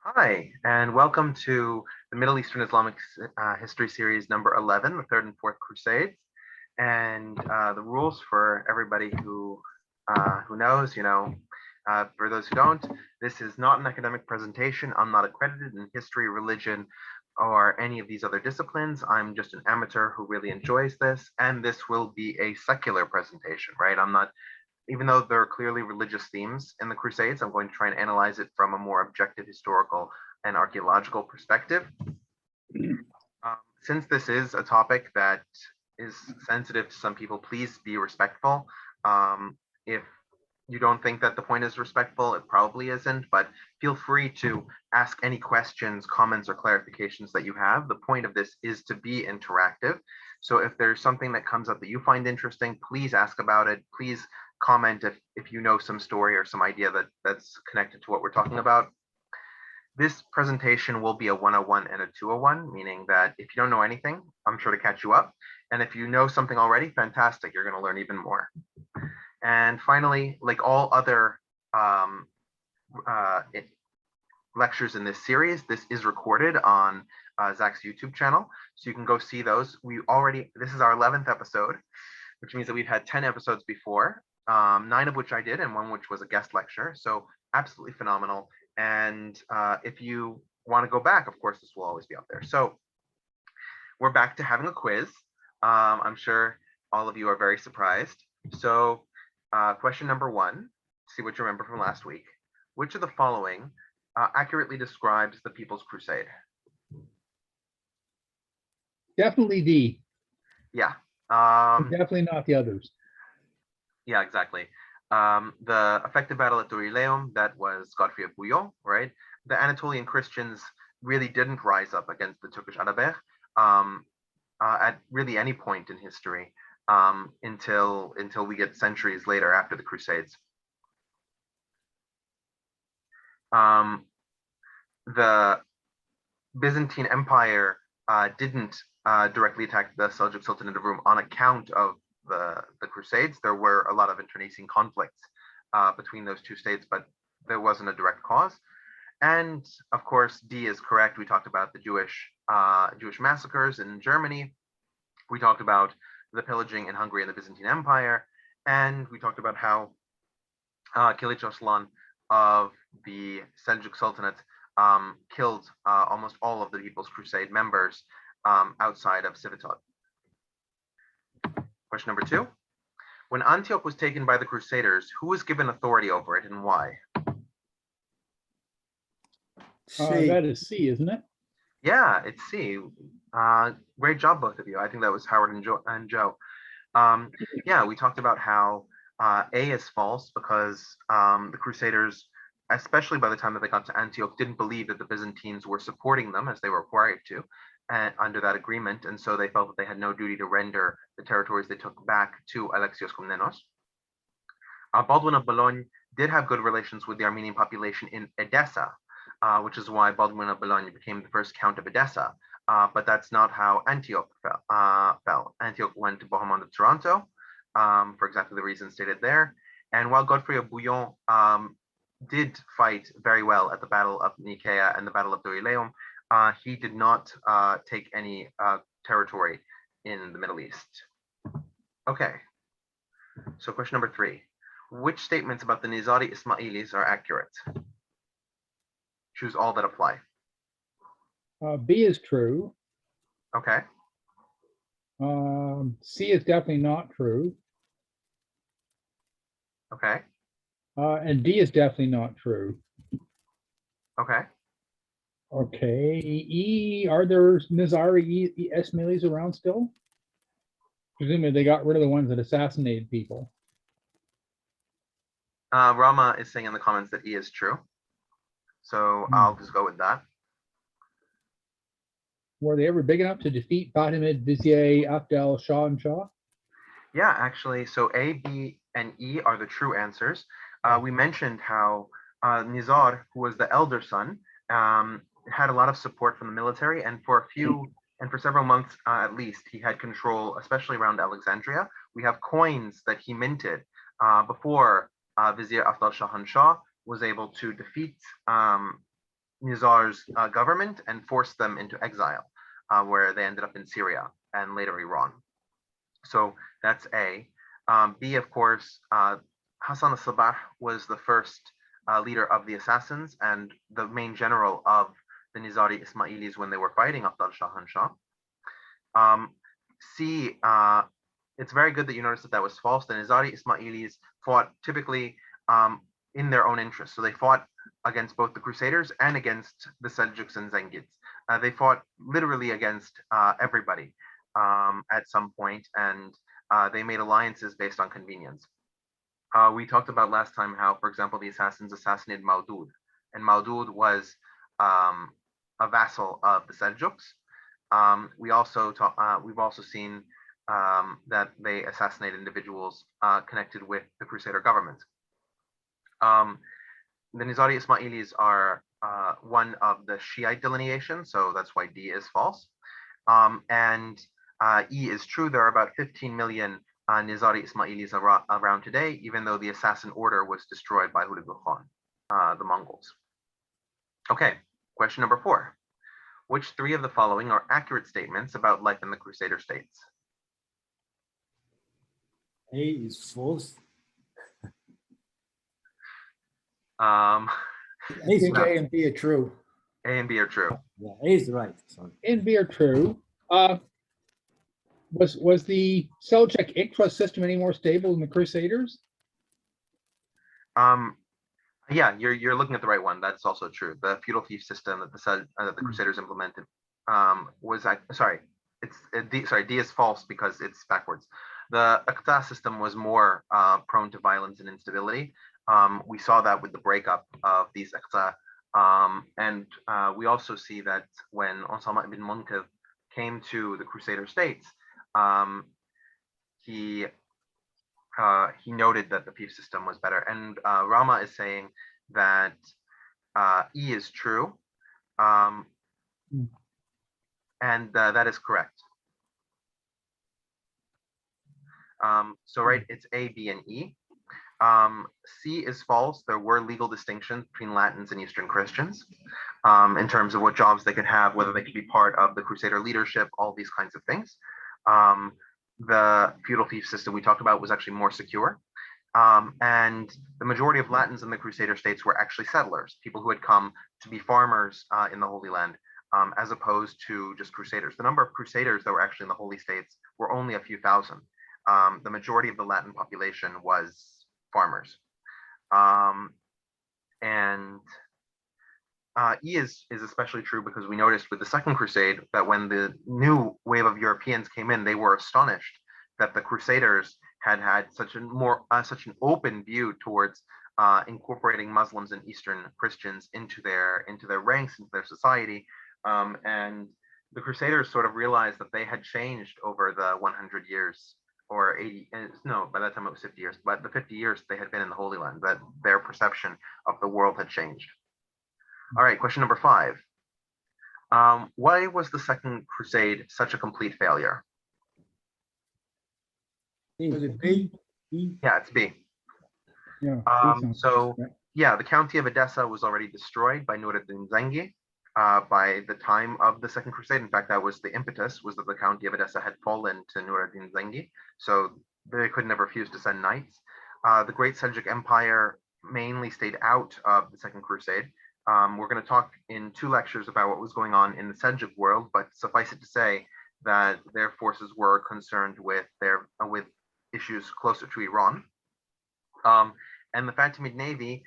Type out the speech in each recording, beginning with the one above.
Hi, and welcome to the Middle Eastern Islamic History Series number 11, the Third and Fourth Crusades. And the rules for everybody who knows, for those who don't, this is not an academic presentation. I'm not accredited in history, religion, or any of these other disciplines. I'm just an amateur who really enjoys this, and this will be a secular presentation, right? I'm not, even though there are clearly religious themes in the Crusades, I'm going to try and analyze it from a more objective historical and archaeological perspective. Since this is a topic that is sensitive to some people, please be respectful. If you don't think that the point is respectful, it probably isn't, but feel free to ask any questions, comments, or clarifications that you have. The point of this is to be interactive. So if there's something that comes up that you find interesting, please ask about it. Please comment if you know some story or some idea that's connected to what we're talking about. This presentation will be a 101 and a 201, meaning that if you don't know anything, I'm sure to catch you up. And if you know something already, fantastic, you're going to learn even more. And finally, like all other lectures in this series, this is recorded on Zach's YouTube channel, so you can go see those. This is our 11th episode, which means that we've had 10 episodes before, 9 of which I did and 1 which was a guest lecture. So absolutely phenomenal. And if you want to go back, of course, this will always be up there. So we're back to having a quiz. I'm sure all of you are very surprised. So question number 1, see what you remember from last week. Which of the following accurately describes the People's Crusade? Definitely D. Yeah. Definitely not the others. Yeah, exactly. The effective battle at Dorylaeum, that was Godfrey of Bouillon, right? The Anatolian Christians really didn't rise up against the Turkish Arabers at really any point in history until we get centuries later after the Crusades. The Byzantine Empire didn't directly attack the Seljuk Sultanate of Rum on account of the Crusades. There were a lot of internecine conflicts between those two states, but there wasn't a direct cause. And of course, D is correct. We talked about the Jewish massacres in Germany. We talked about the pillaging in Hungary and the Byzantine Empire, and we talked about how Kilich Arslan of the Seljuk Sultanate killed almost all of the People's Crusade members outside of Civitot. Question number 2. When Antioch was taken by the Crusaders, who was given authority over it and why? That is C, isn't it? Yeah, it's C. Great job, both of you. I think that was Howard and Joe. Yeah, we talked about how A is false because the Crusaders, especially by the time that they got to Antioch, didn't believe that the Byzantines were supporting them as they were required to under that agreement, and so they felt that they had no duty to render the territories they took back to Alexios Komnenos. Baldwin of Boulogne did have good relations with the Armenian population in Edessa, which is why Baldwin of Boulogne became the first count of Edessa. But that's not how Antioch fell. Antioch went to Bohemond of Taranto for exactly the reasons stated there. And while Godfrey of Bouillon did fight very well at the Battle of Nicaea and the Battle of Dorylaeum, he did not take any territory in the Middle East. Okay, so question number 3. Which statements about the Nizari Ismailis are accurate? Choose all that apply. B is true. Okay. C is definitely not true. Okay. And D is definitely not true. Okay. Okay. E, are there Nizari Ismailis around still? Presumably they got rid of the ones that assassinated people. Rama is saying in the comments that E is true. So I'll just go with that. Were they ever big enough to defeat Fatimid, Vizier, Abdel, Shah, and Shah? Yeah, actually, so A, B, and E are the true answers. We mentioned how Nizar, who was the elder son, had a lot of support from the military, and for several months at least, he had control, especially around Alexandria. We have coins that he minted before Vizier Afdal Shahan Shah was able to defeat Nizar's government and forced them into exile, where they ended up in Syria and later Iran. So that's A. B, of course, Hassan al-Sabah was the first leader of the assassins and the main general of the Nizari Ismailis when they were fighting Abdal Shahanshah. C, it's very good that you noticed that that was false. The Nizari Ismailis fought typically in their own interest. So they fought against both the Crusaders and against the Seljuks and Zengids. They fought literally against everybody at some point, and they made alliances based on convenience. We talked about last time how, for example, the assassins assassinated Maudud, and Maudud was a vassal of the Seljuks. We've also seen that they assassinate individuals connected with the Crusader government. The Nizari Ismailis are one of the Shiite delineation, so that's why D is false. And E is true. There are about 15 million Nizari Ismailis around today, even though the assassin order was destroyed by Hulagu Khan, the Mongols. Okay, question number 4. Which 3 of the following are accurate statements about life in the Crusader states? A is false. I think A and B are true. A and B are true. Yeah, A is right. Sorry. A and B are true. Was the Seljuk Ikra system any more stable than the Crusaders? Yeah, you're looking at the right one. That's also true. The feudal fief system that the Crusaders implemented was D is false because it's backwards. The Iqta system was more prone to violence and instability. We saw that with the breakup of these Iqta, and we also see that when Osama ibn Munqidh came to the Crusader states, he noted that the fief system was better. And Rama is saying that E is true, and that is correct. So right, it's A, B, and E. C is false. There were legal distinctions between Latins and Eastern Christians in terms of what jobs they could have, whether they could be part of the Crusader leadership, all these kinds of things. The feudal fief system we talked about was actually more secure. And the majority of Latins in the Crusader states were actually settlers, people who had come to be farmers in the Holy Land, as opposed to just Crusaders. The number of Crusaders that were actually in the Holy States were only a few thousand. The majority of the Latin population was farmers. And E is especially true because we noticed with the Second Crusade that when the new wave of Europeans came in, they were astonished that the Crusaders had such an open view towards incorporating Muslims and Eastern Christians into their ranks, into their society. And the Crusaders sort of realized that they had changed over the 100 years or 80, no, by that time it was 50 years, but the 50 years they had been in the Holy Land, that their perception of the world had changed. All right, question number 5. Why was the Second Crusade such a complete failure? Was it B? Yeah, it's B. Yeah. So yeah, the county of Edessa was already destroyed by Nur ad-Din Zengi by the time of the Second Crusade. In fact, that was the impetus, was that the county of Edessa had fallen to Nur ad-Din Zengi, so they could never refuse to send knights. The Great Seljuk Empire mainly stayed out of the Second Crusade. We're going to talk in 2 lectures about what was going on in the Seljuk world, but suffice it to say that their forces were concerned with issues closer to Iran. And the Fatimid navy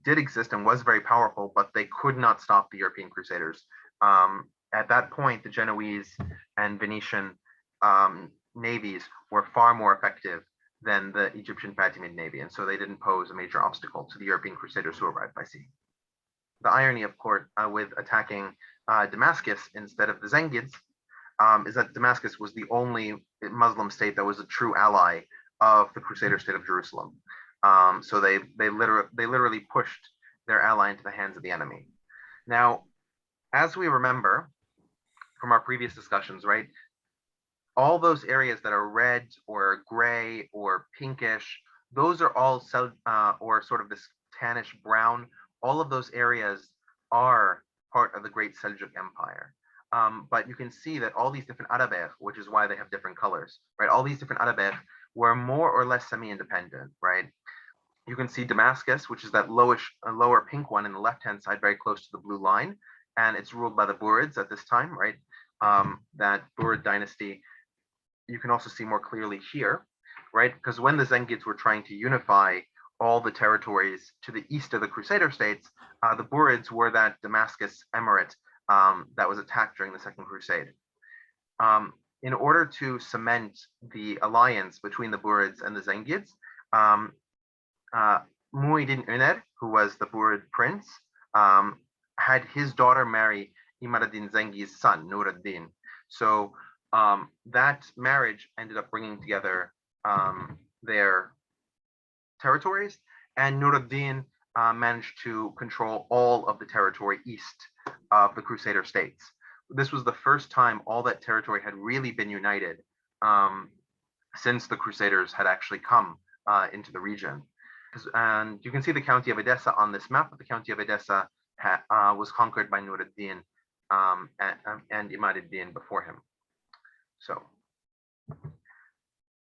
did exist and was very powerful, but they could not stop the European Crusaders. At that point, the Genoese and Venetian navies were far more effective than the Egyptian Fatimid navy, and so they didn't pose a major obstacle to the European Crusaders who arrived by sea. The irony, of course, with attacking Damascus instead of the Zengids is that Damascus was the only Muslim state that was a true ally of the Crusader state of Jerusalem. So they literally pushed their ally into the hands of the enemy. Now, as we remember from our previous discussions, right, all those areas that are red or gray or pinkish, those are all or sort of this tannish brown. All of those areas are part of the Great Seljuk Empire. But you can see that all these different Arabes, which is why they have different colors, right? All these different Arabes were more or less semi-independent, right? You can see Damascus, which is that lower pink one in the left-hand side, very close to the blue line, and it's ruled by the Burids at this time, right? That Burid dynasty, you can also see more clearly here, right? Because when the Zengids were trying to unify all the territories to the east of the Crusader states, the Burids were that Damascus emirate that was attacked during the Second Crusade. In order to cement the alliance between the Burids and the Zengids, Muhyiddin Üner, who was the Burid prince, had his daughter marry Imad ad-Din Zengi's son, Nur ad-Din. So that marriage ended up bringing together their territories, and Nur ad-Din managed to control all of the territory east of the Crusader states. This was the first time all that territory had really been united since the Crusaders had actually come into the region. And you can see the county of Edessa on this map, but the county of Edessa was conquered by Nur ad-Din and Imad ad-Din before him. So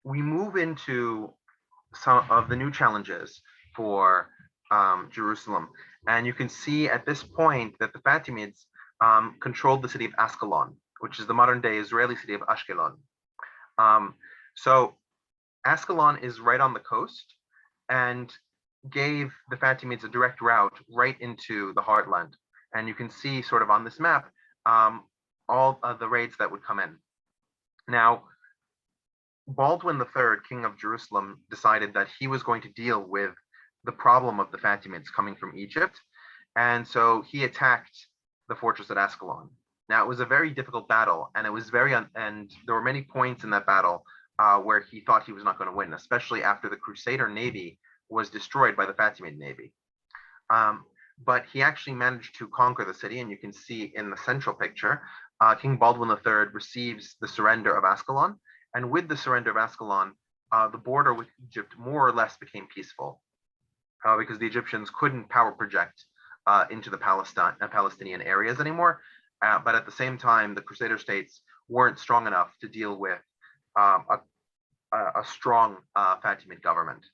we move into some of the new challenges for Jerusalem. And you can see at this point that the Fatimids controlled the city of Ascalon, which is the modern day Israeli city of Ashkelon. So Ascalon is right on the coast and gave the Fatimids a direct route right into the heartland. And you can see sort of on this map all of the raids that would come in. Now, Baldwin III, king of Jerusalem, decided that he was going to deal with the problem of the Fatimids coming from Egypt. And so he attacked the fortress at Ascalon. Now, it was a very difficult battle, and it was and there were many points in that battle where he thought he was not going to win, especially after the Crusader navy was destroyed by the Fatimid navy. But he actually managed to conquer the city, and you can see in the central picture, King Baldwin III receives the surrender of Ascalon, and with the surrender of Ascalon, the border with Egypt more or less became peaceful because the Egyptians couldn't power project into the Palestinian areas anymore. But at the same time, the Crusader states weren't strong enough to deal with a strong Fatimid government.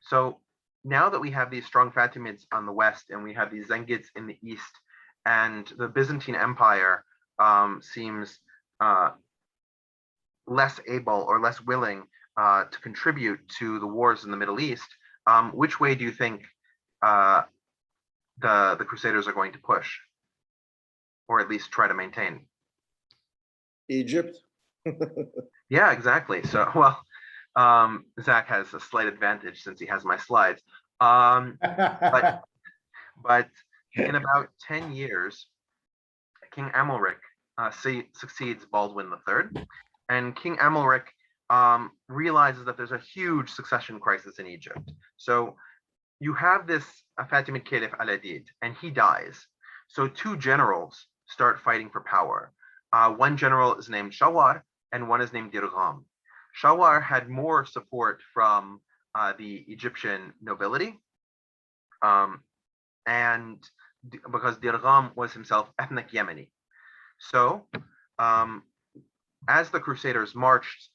So now that we have these strong Fatimids on the west and we have these Zengids in the east, and the Byzantine Empire seems less able or less willing to contribute to the wars in the Middle East, which way do you think the Crusaders are going to push, or at least try to maintain? Egypt. Yeah, exactly. So, well, Zach has a slight advantage since he has my slides. But in about 10 years, King Amalric succeeds Baldwin III, and King Amalric realizes that there's a huge succession crisis in Egypt. So you have this Fatimid Caliph Al-Adid, and he dies. So two generals start fighting for power. One general is named Shawar, and one is named Dirgham. Shawar had more support from the Egyptian nobility, and because Dirgham was himself ethnic Yemeni. So as the Crusaders marched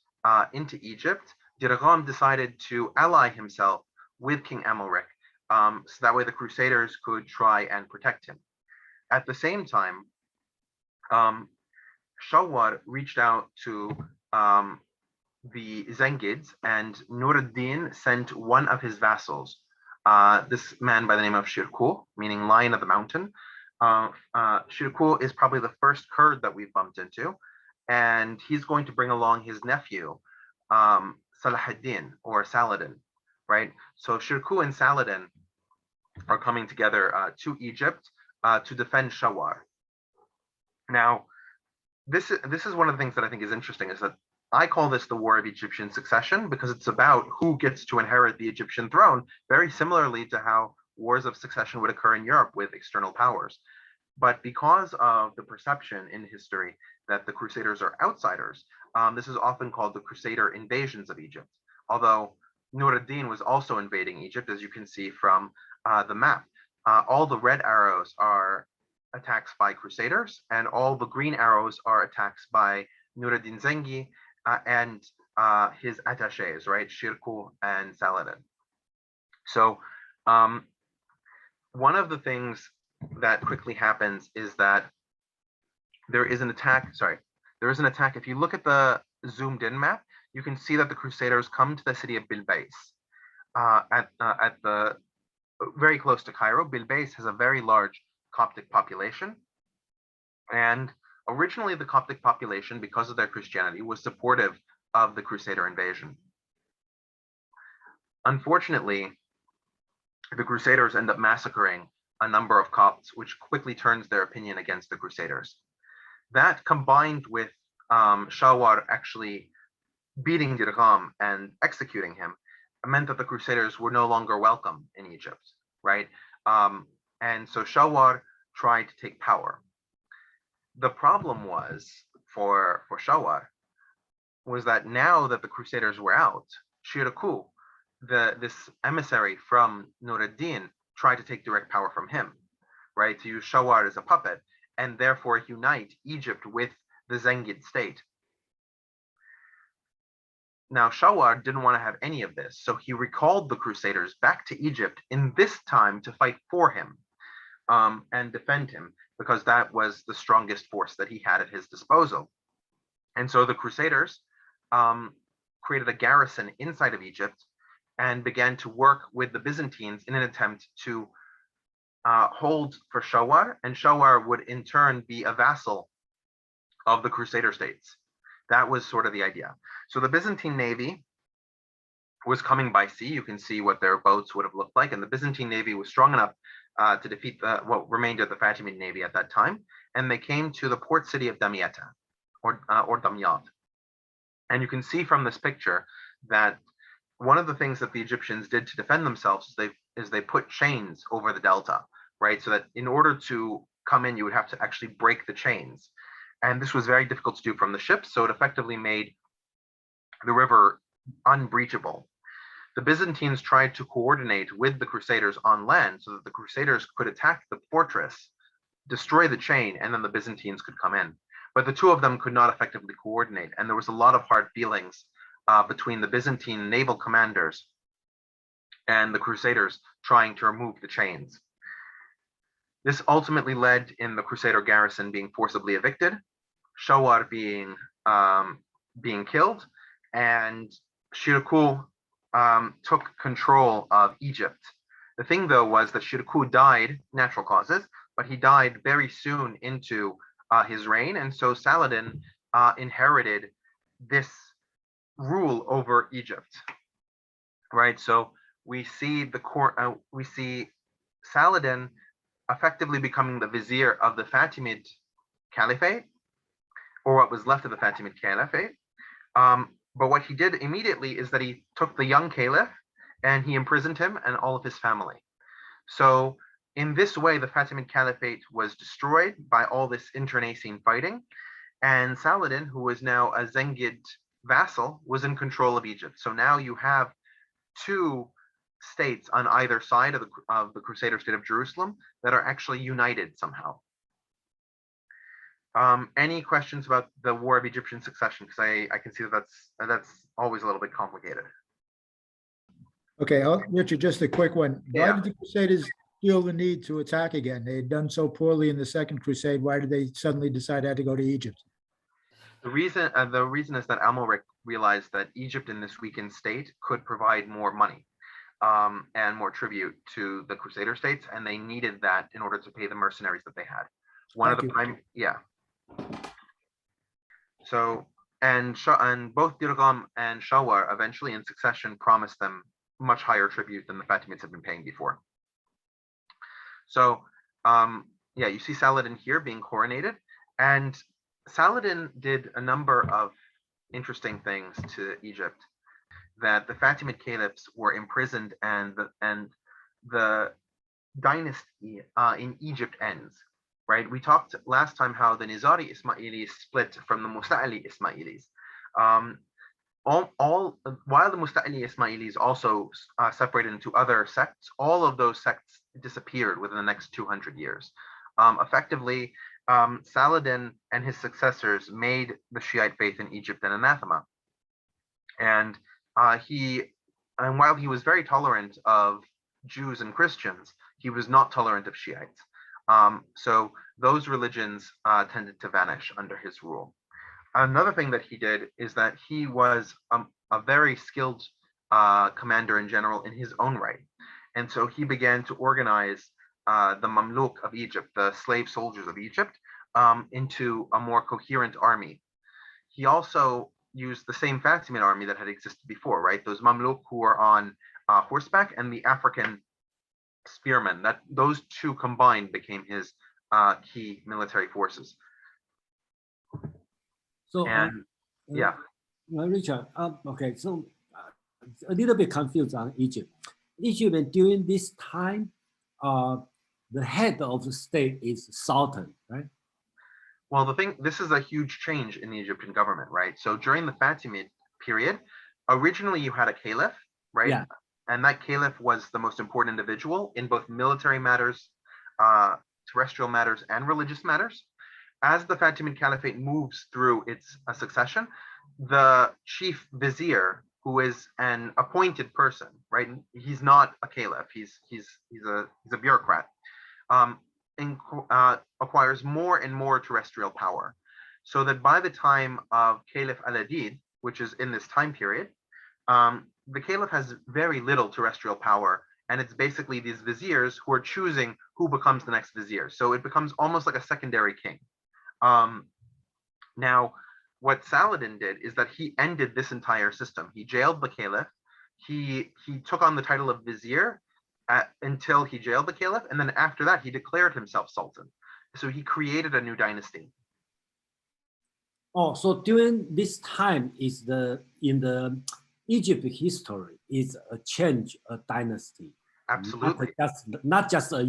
into Egypt, Dirgham decided to ally himself with King Amalric, so that way the Crusaders could try and protect him. At the same time, Shawar reached out to the Zengids, and Nur ad-Din sent one of his vassals, this man by the name of Shirkuh, meaning Lion of the Mountain. Shirkuh is probably the first Kurd that we've bumped into, and he's going to bring along his nephew, Salahuddin or Saladin, right? So Shirkuh and Saladin are coming together to Egypt to defend Shawar. Now, this is one of the things that I think is interesting, is that I call this the War of Egyptian Succession because it's about who gets to inherit the Egyptian throne, very similarly to how wars of succession would occur in Europe with external powers. But because of the perception in history that the Crusaders are outsiders, this is often called the Crusader invasions of Egypt, although Nur ad-Din was also invading Egypt, as you can see from the map. all the red arrows are attacks by Crusaders, and all the green arrows are attacks by Nuruddin Zengi and his attachés, right, Shirkuh and Saladin. So one of the things that quickly happens is that there is an attack. If you look at the zoomed in map, you can see that the Crusaders come to the city of Bilbais at the very close to Cairo. Bilbais has a very large Coptic population, and originally the Coptic population, because of their Christianity, was supportive of the Crusader invasion. Unfortunately, the Crusaders end up massacring a number of Copts, which quickly turns their opinion against the Crusaders. That, combined with Shawar actually beating Dirgham and executing him, meant that the Crusaders were no longer welcome in Egypt, right? And so Shawar tried to take power. The problem was for Shawar was that now that the Crusaders were out, Shirkuh, this emissary from Nuruddin, tried to take direct power from him, right? To use Shawar as a puppet and therefore unite Egypt with the Zengid state. Now, Shawar didn't want to have any of this, so he recalled the Crusaders back to Egypt, in this time to fight for him and defend him, because that was the strongest force that he had at his disposal. And so the Crusaders created a garrison inside of Egypt and began to work with the Byzantines in an attempt to hold for Shawar, and Shawar would in turn be a vassal of the Crusader states. That was sort of the idea. So the Byzantine navy was coming by sea. You can see what their boats would have looked like, and the Byzantine navy was strong enough to defeat what remained of the Fatimid navy at that time, and they came to the port city of Damietta, or Damyat. And you can see from this picture that one of the things that the Egyptians did to defend themselves is they put chains over the delta, right? So that in order to come in, you would have to actually break the chains. And this was very difficult to do from the ships, so it effectively made the river unbreachable. The Byzantines tried to coordinate with the Crusaders on land so that the Crusaders could attack the fortress, destroy the chain, and then the Byzantines could come in. But the two of them could not effectively coordinate, and there was a lot of hard feelings between the Byzantine naval commanders and the Crusaders trying to remove the chains. This ultimately led in the Crusader garrison being forcibly evicted, Shawar being killed, and Shirkuh took control of Egypt. The thing, though, was that Shirkuh died, natural causes, but he died very soon into his reign, and so Saladin inherited this rule over Egypt, right? So we see Saladin effectively becoming the vizier of the Fatimid Caliphate, or what was left of the Fatimid Caliphate. But what he did immediately is that he took the young caliph and he imprisoned him and all of his family. So in this way, the Fatimid Caliphate was destroyed by all this internecine fighting, and Saladin, who was now a Zengid vassal, was in control of Egypt. So now you have two states on either side of the Crusader state of Jerusalem that are actually united somehow. Any questions about the War of Egyptian Succession? Because I can see that that's always a little bit complicated. Okay, Richard, just a quick one. Why Yeah. did the Crusaders feel the need to attack again? They had done so poorly in the Second Crusade. Why did they suddenly decide they had to go to Egypt? The reason is that Amalric realized that Egypt in this weakened state could provide more money and more tribute to the Crusader states, and they needed that in order to pay the mercenaries that they had. So and both Dirgham and Shawar eventually in succession promised them much higher tribute than the Fatimids had been paying before. So yeah, you see Saladin here being coronated, and Saladin did a number of interesting things to Egypt. That the Fatimid caliphs were imprisoned and the dynasty in Egypt ends. Right? We talked last time how the Nizari Ismailis split from the Musa'ali Ismailis. while the Musta'ili Ismailis also separated into other sects, all of those sects disappeared within the next 200 years. Effectively, Saladin and his successors made the Shiite faith in Egypt an anathema. And while he was very tolerant of Jews and Christians, he was not tolerant of Shiites. So those religions tended to vanish under his rule. Another thing that he did is that he was a very skilled commander in general in his own right. And so he began to organize the Mamluk of Egypt, the slave soldiers of Egypt, into a more coherent army. He also used the same Fatimid army that had existed before, right? Those Mamluk who were on horseback and the African spearmen. That those two combined became his key military forces. So, And yeah. Richard, okay, so a little bit confused on Egypt. Egypt, during this time, the head of the state is Sultan, right? Well, this is a huge change in the Egyptian government, right? So during the Fatimid period, originally you had a caliph, right? Yeah. And that caliph was the most important individual in both military matters, terrestrial matters, and religious matters. As the Fatimid Caliphate moves through its succession, the chief vizier, who is an appointed person, right? He's not a caliph. He's a bureaucrat. Acquires more and more terrestrial power, so that by the time of Caliph Al-Adid, which is in this time period, the caliph has very little terrestrial power, and it's basically these viziers who are choosing who becomes the next vizier. So it becomes almost like a secondary king. Now, what Saladin did is that he ended this entire system. He jailed the caliph. He took on the title of vizier until he jailed the caliph, and then after that, he declared himself sultan. So he created a new dynasty. Oh, so during this time is in the Egypt history is a change, a dynasty. Absolutely. Not just a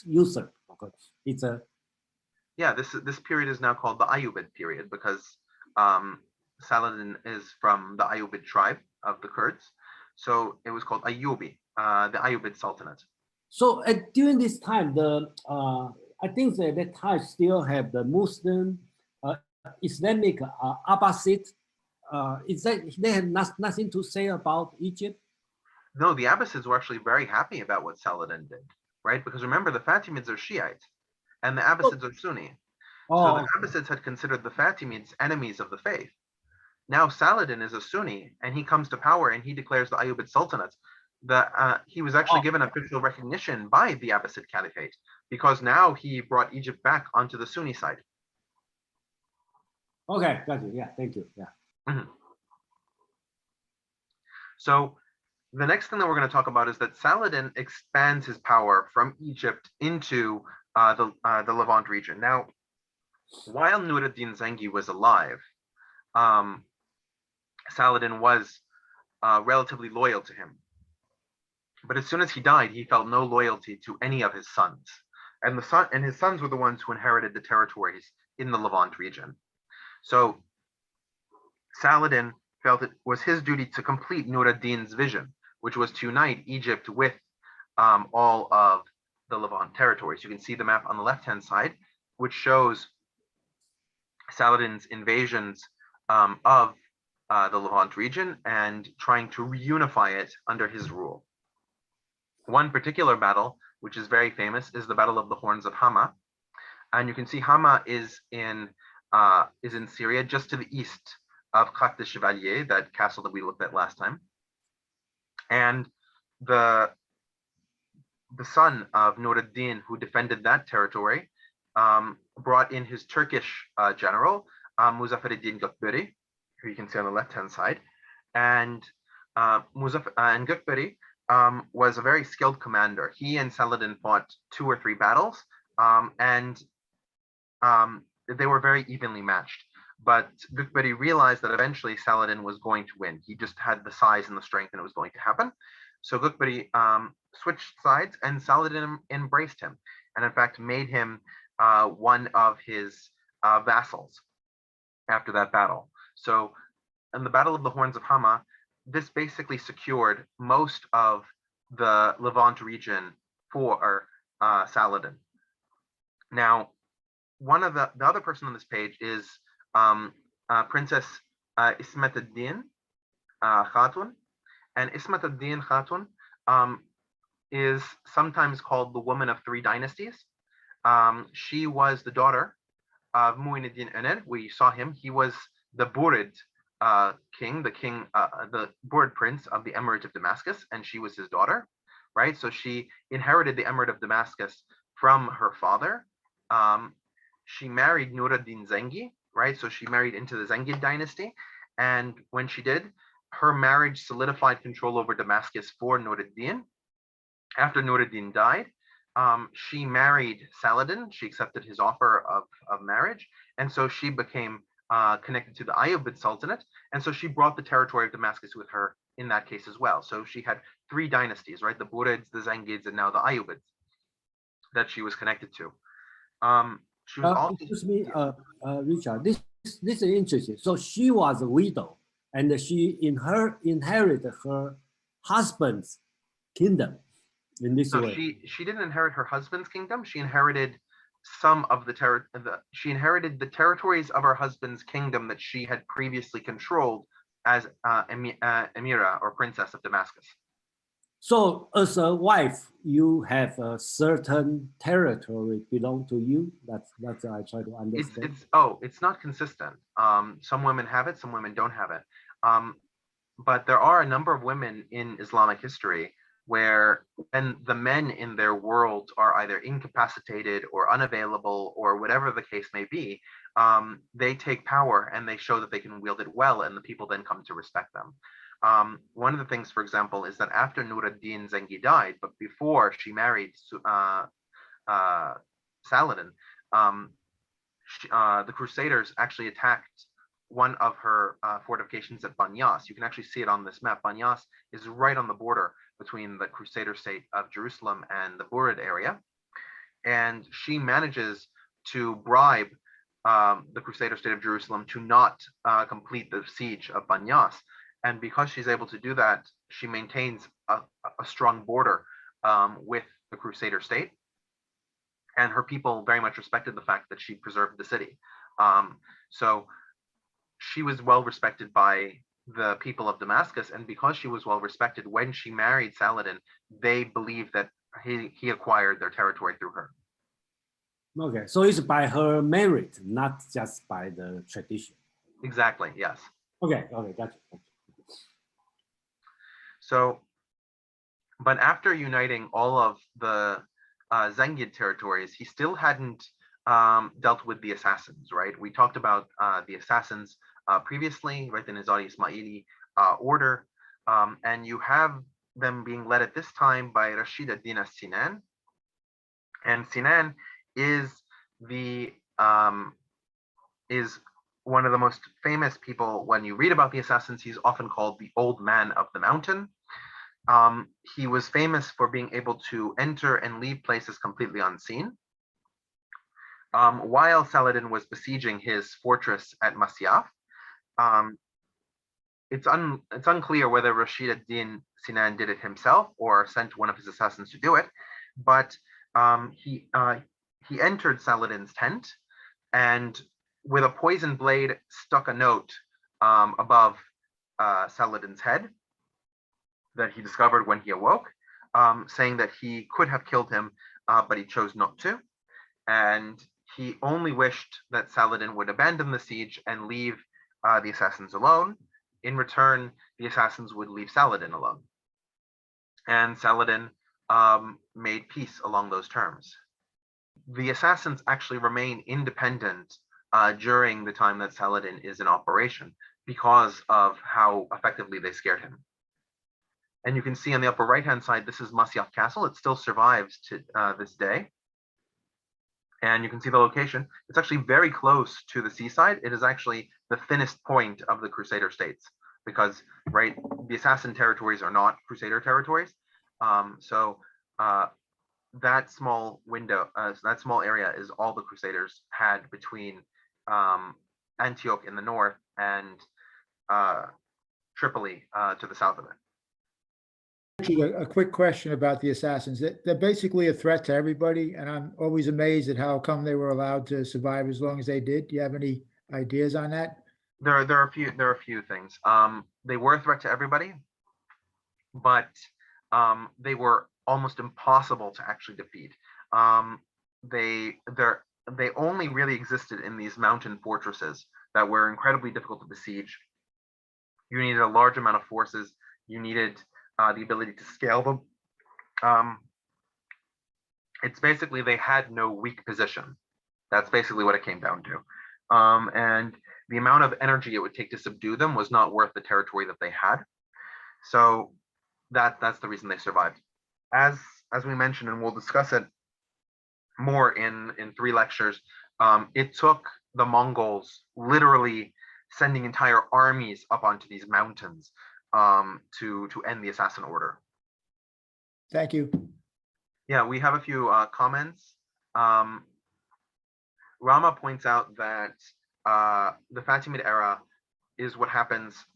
user. Okay. It's a yeah. This period is now called the Ayyubid period because Saladin is from the Ayyubid tribe of the Kurds, so it was called Ayyubi, the Ayyubid Sultanate. So during this time, I think that that time still have the Muslim, Islamic, Abbasid. Is that they have nothing to say about Egypt? No, the Abbasids were actually very happy about what Saladin did, right? Because remember, the Fatimids are Shiite, and the Abbasids are Sunni. So the Abbasids had considered the Fatimids enemies of the faith. Now Saladin is a Sunni, and he comes to power, and he declares the Ayyubid Sultanate. He was actually given official recognition by the Abbasid Caliphate because now he brought Egypt back onto the Sunni side. Okay, got you. Yeah, thank you. Yeah. Mm-hmm. So the next thing that we're going to talk about is that Saladin expands his power from Egypt into the Levant region. Now, while Nur ad-Din Zengi was alive, Saladin was relatively loyal to him. But as soon as he died, he felt no loyalty to any of his sons. And his sons were the ones who inherited the territories in the Levant region. So Saladin felt it was his duty to complete Nur ad-Din's vision, which was to unite Egypt with all of the Levant territories. You can see the map on the left-hand side, which shows Saladin's invasions of the Levant region and trying to reunify it under his rule. One particular battle, which is very famous, is the Battle of the Horns of Hama. And you can see Hama is in Syria, just to the east of Khat de Chevalier, that castle that we looked at last time. And the son of Nur ad-Din, who defended that territory, brought in his Turkish general, Muzaffar ad-Din Gökberi, who you can see on the left-hand side. And Gökberi was a very skilled commander. He and Saladin fought 2 or 3 battles, and they were very evenly matched. But Gökberi realized that eventually Saladin was going to win. He just had the size and the strength, and it was going to happen. So Gökberi switched sides, and Saladin embraced him, and in fact made him one of his vassals after that battle. So in the Battle of the Horns of Hama, this basically secured most of the Levant region for Saladin. Now, one of the other person on this page is Princess Ismet ad-Din Khatun, and Ismet ad-Din Khatun is sometimes called the woman of three dynasties. She was the daughter of Mu'inuddin Ener. We saw him. He was the Burid king, the Burid prince of the Emirate of Damascus, and she was his daughter, right? So she inherited the Emirate of Damascus from her father. She married Nur ad-Din Zengi, right? So she married into the Zengid dynasty, and when she did, her marriage solidified control over Damascus for Nur ad-Din. After Nur ad-Din died, she married Saladin. She accepted his offer of marriage, and so she became connected to the Ayyubid Sultanate, and so she brought the territory of Damascus with her in that case as well. So she had three dynasties, right? The Burids, the Zengids, and now the Ayyubids that she was connected to. She was also, excuse me, Richard. This is interesting. So she was a widow, and she inherited her husband's kingdom in this so way. she didn't inherit her husband's kingdom. She inherited some of she inherited the territories of her husband's kingdom that she had previously controlled as Emira or princess of Damascus. So as a wife, you have a certain territory belong to you. That's I try to understand. It's not consistent. Some women have it, some women don't have it. But there are a number of women in Islamic history where when the men in their world are either incapacitated or unavailable or whatever the case may be, they take power and they show that they can wield it well, and the people then come to respect them. One of the things, for example, is that after Nur ad-Din Zengi died, but before she married Saladin, the Crusaders actually attacked one of her fortifications at Banyas. You can actually see it on this map. Banyas is right on the border between the Crusader state of Jerusalem and the Burid area. And she manages to bribe the Crusader state of Jerusalem to not complete the siege of Banyas. And because she's able to do that, she maintains a strong border with the Crusader state. And her people very much respected the fact that she preserved the city. So she was well respected by the people of Damascus, and because she was well respected, when she married Saladin, they believed that he acquired their territory through her. Okay, so it's by her merit, not just by the tradition. Exactly, yes. Okay, gotcha. So, but after uniting all of the Zengid territories, he still hadn't dealt with the assassins, right? We talked about the assassins previously, right, the Nizari Ismaili order, and you have them being led at this time by Rashid ad-Din as-Sinan, and Sinan is one of the most famous people. When you read about the assassins, he's often called the Old Man of the Mountain. He was famous for being able to enter and leave places completely unseen. While Saladin was besieging his fortress at Masyaf, it's unclear whether Rashid ad-Din Sinan did it himself or sent one of his assassins to do it, but he entered Saladin's tent and with a poison blade stuck a note above Saladin's head that he discovered when he awoke, saying that he could have killed him, but he chose not to. And he only wished that Saladin would abandon the siege and leave the assassins alone. In return, the assassins would leave Saladin alone. And Saladin made peace along those terms. The assassins actually remain independent during the time that Saladin is in operation because of how effectively they scared him. And you can see on the upper right-hand side, this is Masyaf Castle. It still survives to this day. And you can see the location. It's actually very close to the seaside. It is actually the thinnest point of the Crusader states because, right, the assassin territories are not Crusader territories. So that small window, that small area is all the Crusaders had between Antioch in the north and Tripoli to the south of it. Actually, a quick question about the assassins. They're basically a threat to everybody, and I'm always amazed at how come they were allowed to survive as long as they did. Do you have any ideas on that? There are a few things. They were a threat to everybody, but they were almost impossible to actually defeat. They only really existed in these mountain fortresses that were incredibly difficult to besiege. You needed a large amount of forces. You needed the ability to scale them. It's basically they had no weak position. That's basically what it came down to. And the amount of energy it would take to subdue them was not worth the territory that they had. So that's the reason they survived. As we mentioned, and we'll discuss it more in 3 lectures, it took the Mongols literally sending entire armies up onto these mountains to end the assassin order. Thank you. Yeah, we have a few comments. Rama points out that the Fatimid era is what happens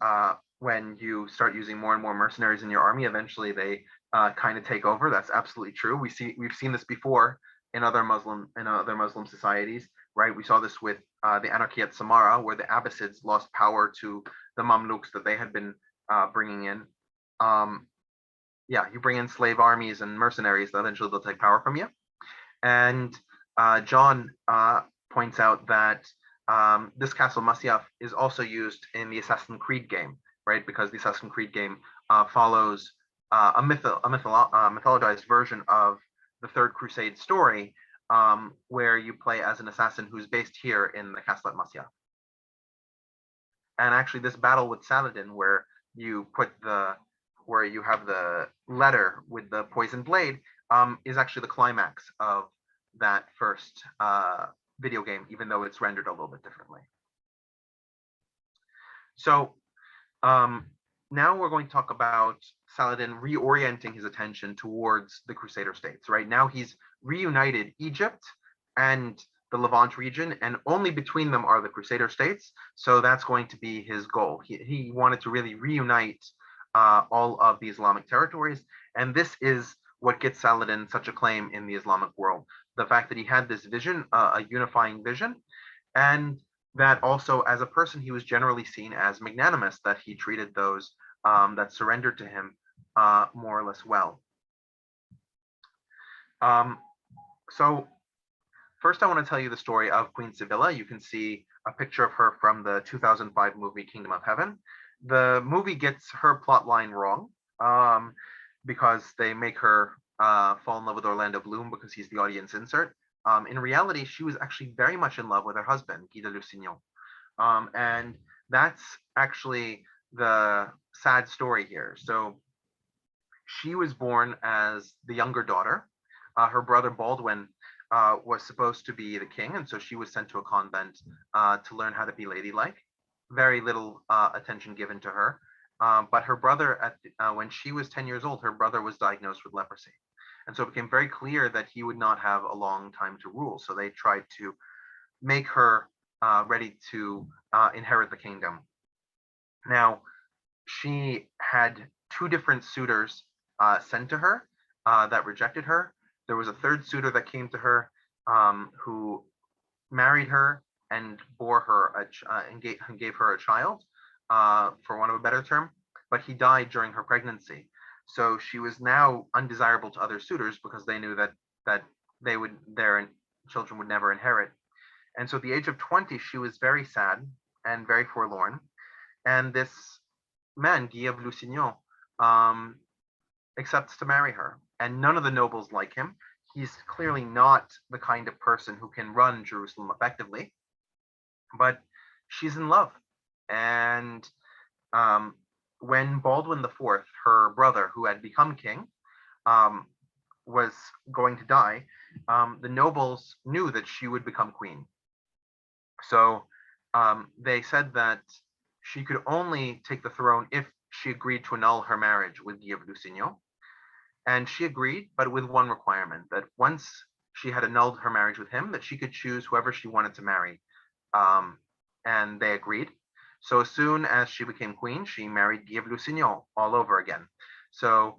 when you start using more and more mercenaries in your army. Eventually, they kind of take over. That's absolutely true. We've seen this before in other Muslim societies, right? We saw this with the anarchy at Samarra, where the Abbasids lost power to the Mamluks that they had been bringing in. Yeah, you bring in slave armies and mercenaries, eventually they'll take power from you. And John points out that this castle Masyaf is also used in the Assassin's Creed game, right? Because the Assassin's Creed game follows a mythologized version of the Third Crusade story, where you play as an assassin who's based here in the castle at Masyaf. And actually, this battle with Saladin, where you have the letter with the poisoned blade, is actually the climax of that first video game, even though it's rendered a little bit differently. So now we're going to talk about Saladin reorienting his attention towards the Crusader states, right? Now he's reunited Egypt and the Levant region, and only between them are the Crusader states. So that's going to be his goal. He wanted to really reunite all of the Islamic territories, and this is what gets Saladin such acclaim in the Islamic world. The fact that he had this vision, a unifying vision, and that also as a person he was generally seen as magnanimous, that he treated those that surrendered to him more or less well. So first I want to tell you the story of Queen Sibilla. You can see a picture of her from the 2005 movie Kingdom of Heaven. The movie gets her plot line wrong because they make her fall in love with Orlando Bloom because he's the audience insert. In reality, she was actually very much in love with her husband, Guy de Lusignan. And that's actually the sad story here. So she was born as the younger daughter. Her brother Baldwin was supposed to be the king, and so she was sent to a convent to learn how to be ladylike. Very little attention given to her. But her brother, when she was 10 years old, her brother was diagnosed with leprosy. And so it became very clear that he would not have a long time to rule. So they tried to make her ready to inherit the kingdom. Now, she had 2 different suitors sent to her that rejected her. There was a 3rd suitor that came to her who married her and bore her and gave her a child, for want of a better term, but he died during her pregnancy. So she was now undesirable to other suitors because they knew that their children would never inherit. And so at the age of 20, she was very sad and very forlorn. And this man, Guy of Lusignan, accepts to marry her. And none of the nobles like him. He's clearly not the kind of person who can run Jerusalem effectively, but she's in love. And when Baldwin IV, her brother, who had become king, was going to die, the nobles knew that she would become queen. So they said that she could only take the throne if she agreed to annul her marriage with Guy of Lusignan. And she agreed, but with one requirement, that once she had annulled her marriage with him, that she could choose whoever she wanted to marry. And they agreed. So as soon as she became queen, she married Guy of Lusignan all over again. So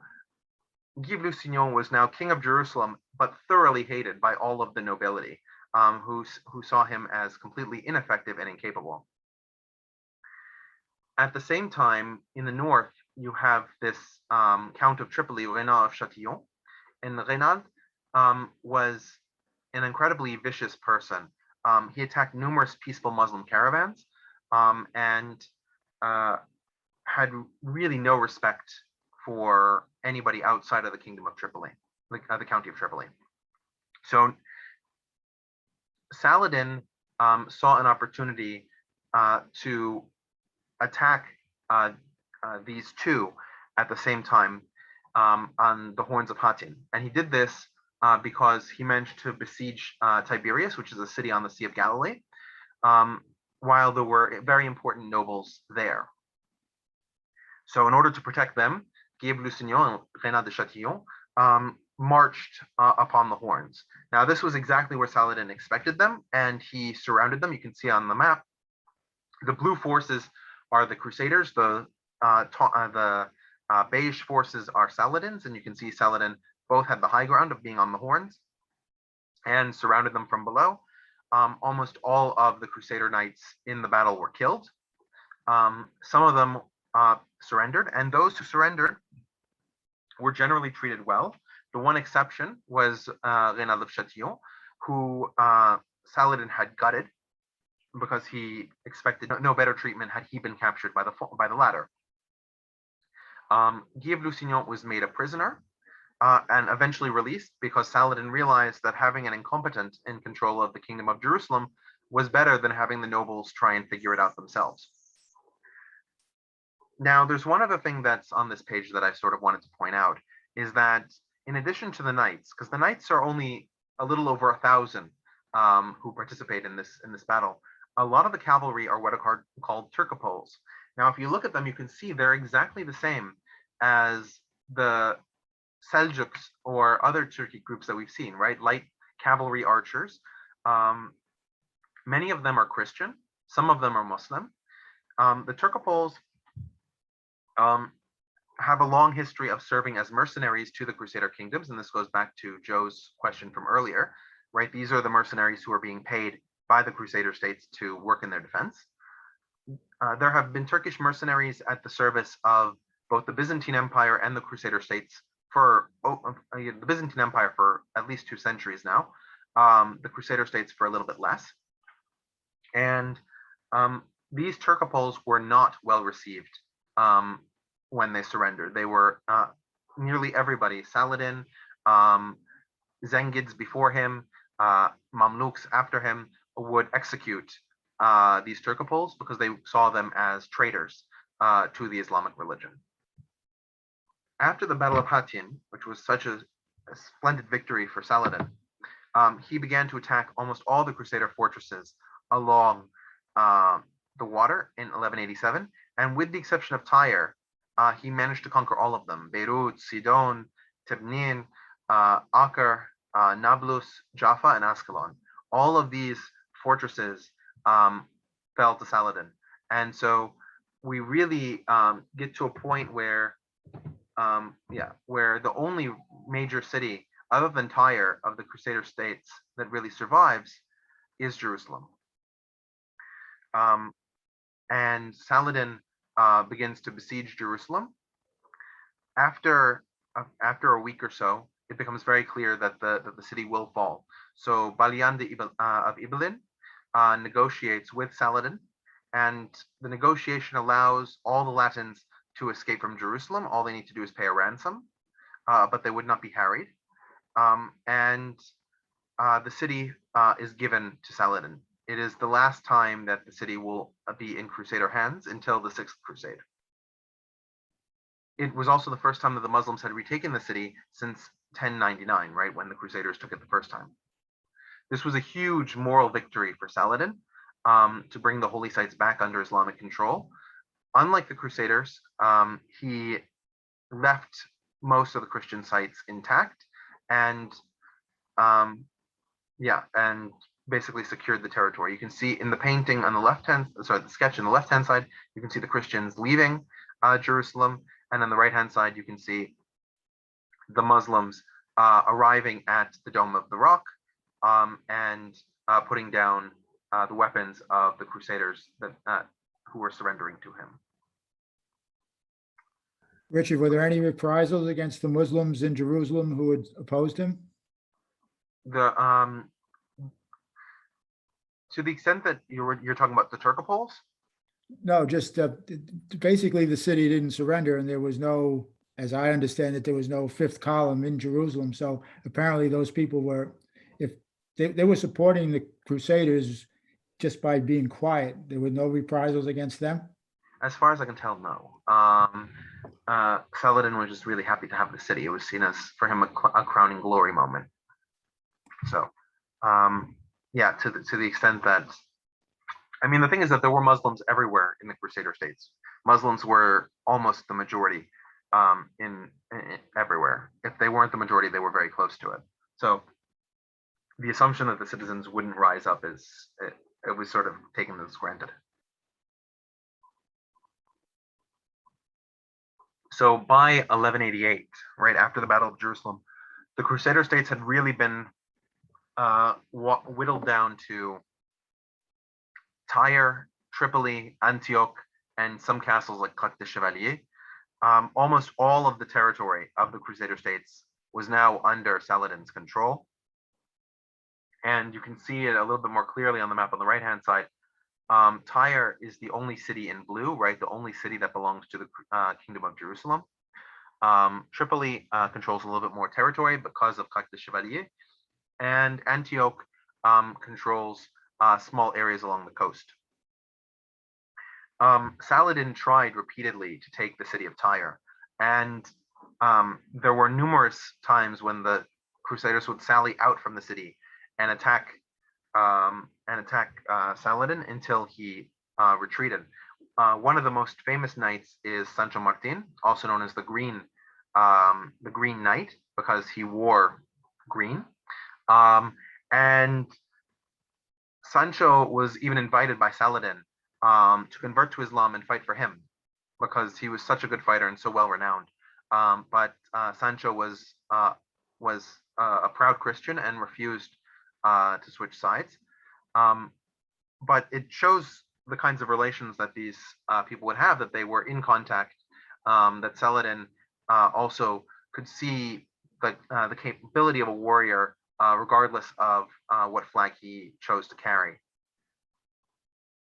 Guy of Lusignan was now king of Jerusalem, but thoroughly hated by all of the nobility, who saw him as completely ineffective and incapable. At the same time, in the north, you have this Count of Tripoli, Renaud of Châtillon. And Renaud was an incredibly vicious person. He attacked numerous peaceful Muslim caravans and had really no respect for anybody outside of the kingdom of Tripoli, the county of Tripoli. So Saladin saw an opportunity to attack these two at the same time on the Horns of Hattin. And he did this because he managed to besiege Tiberias, which is a city on the Sea of Galilee, while there were very important nobles there. So in order to protect them, Guy of Lusignan and Renaud de Châtillon marched upon the Horns. Now, this was exactly where Saladin expected them, and he surrounded them. You can see on the map, the blue forces are the Crusaders, the beige forces are Saladin's, and you can see Saladin both had the high ground of being on the Horns and surrounded them from below. Almost all of the Crusader knights in the battle were killed. Some of them surrendered, and those who surrendered were generally treated well. The one exception was Renaud of Châtillon, who Saladin had gutted because he expected no better treatment had he been captured by the latter. Guy of Lusignan was made a prisoner and eventually released because Saladin realized that having an incompetent in control of the kingdom of Jerusalem was better than having the nobles try and figure it out themselves. Now, there's one other thing that's on this page that I sort of wanted to point out, is that in addition to the knights, because the knights are only a little over 1,000 who participate in this battle, a lot of the cavalry are what are called Turcopoles. Now, if you look at them, you can see they're exactly the same as the Seljuks or other Turkic groups that we've seen, right? Light cavalry archers. Many of them are Christian. Some of them are Muslim. The Turcopoles have a long history of serving as mercenaries to the Crusader kingdoms, and this goes back to Joe's question from earlier, right? These are the mercenaries who are being paid by the Crusader states to work in their defense. There have been Turkish mercenaries at the service of both the Byzantine Empire and the Crusader states for the Byzantine Empire for at least 2 centuries now, the Crusader states for a little bit less. And these Turcopoles were not well received when they surrendered. They were nearly everybody, Saladin, Zengids before him, Mamluks after him, would execute these Turcopoles because they saw them as traitors to the Islamic religion. After the Battle of Hattin, which was such a splendid victory for Saladin, he began to attack almost all the Crusader fortresses along the water in 1187, and with the exception of Tyre, he managed to conquer all of them: Beirut, Sidon, Tebnin, Acre, Nablus, Jaffa, and Ascalon. All of these fortresses fell to Saladin. And so we really get to a point where, where the only major city other than Tyre of the Crusader states that really survives is Jerusalem. And Saladin begins to besiege Jerusalem. After a week or so, it becomes very clear that the city will fall. So Balian of Ibelin negotiates with Saladin, and the negotiation allows all the Latins to escape from Jerusalem. All they need to do is pay a ransom, but they would not be harried. And the city is given to Saladin. It is the last time that the city will be in Crusader hands until the 6th Crusade. It was also the first time that the Muslims had retaken the city since 1099, right, when the Crusaders took it the first time. This was a huge moral victory for Saladin to bring the holy sites back under Islamic control. Unlike the Crusaders, he left most of the Christian sites intact, and basically secured the territory. You can see in the painting on the the sketch on the left-hand side, you can see the Christians leaving Jerusalem, and on the right-hand side, you can see the Muslims arriving at the Dome of the Rock and putting down the weapons of the Crusaders who were surrendering to him. Richard, were there any reprisals against the Muslims in Jerusalem who had opposed him? To the extent that you're talking about the Turcopoles? No, just basically the city didn't surrender, and there was no, as I understand it, there was no fifth column in Jerusalem. So apparently those people were, if they were supporting the Crusaders just by being quiet, there were no reprisals against them? As far as I can tell, no. Saladin was just really happy to have the city. It was seen as, for him, a crowning glory moment. So, yeah, to the extent that, I mean, the thing is that there were Muslims everywhere in the Crusader states. Muslims were almost the majority in everywhere. If they weren't the majority, they were very close to it. So the assumption that the citizens wouldn't rise up it was sort of taken as granted. So by 1188, right after the Battle of Jerusalem, the Crusader states had really been whittled down to Tyre, Tripoli, Antioch, and some castles like Claque des Chevaliers. Almost all of the territory of the Crusader states was now under Saladin's control. And you can see it a little bit more clearly on the map on the right-hand side. Tyre is the only city in blue, right? The only city that belongs to the Kingdom of Jerusalem. Tripoli controls a little bit more territory because of Claque des Chevaliers. And Antioch controls small areas along the coast. Saladin tried repeatedly to take the city of Tyre, and there were numerous times when the Crusaders would sally out from the city and attack Saladin until he retreated. One of the most famous knights is Sancho Martin, also known as the Green Knight, because he wore green. And Sancho was even invited by Saladin to convert to Islam and fight for him because he was such a good fighter and so well renowned. But Sancho was a proud Christian and refused to switch sides. But it shows the kinds of relations that these people would have, that they were in contact, that Saladin also could see the capability of a warrior regardless of what flag he chose to carry.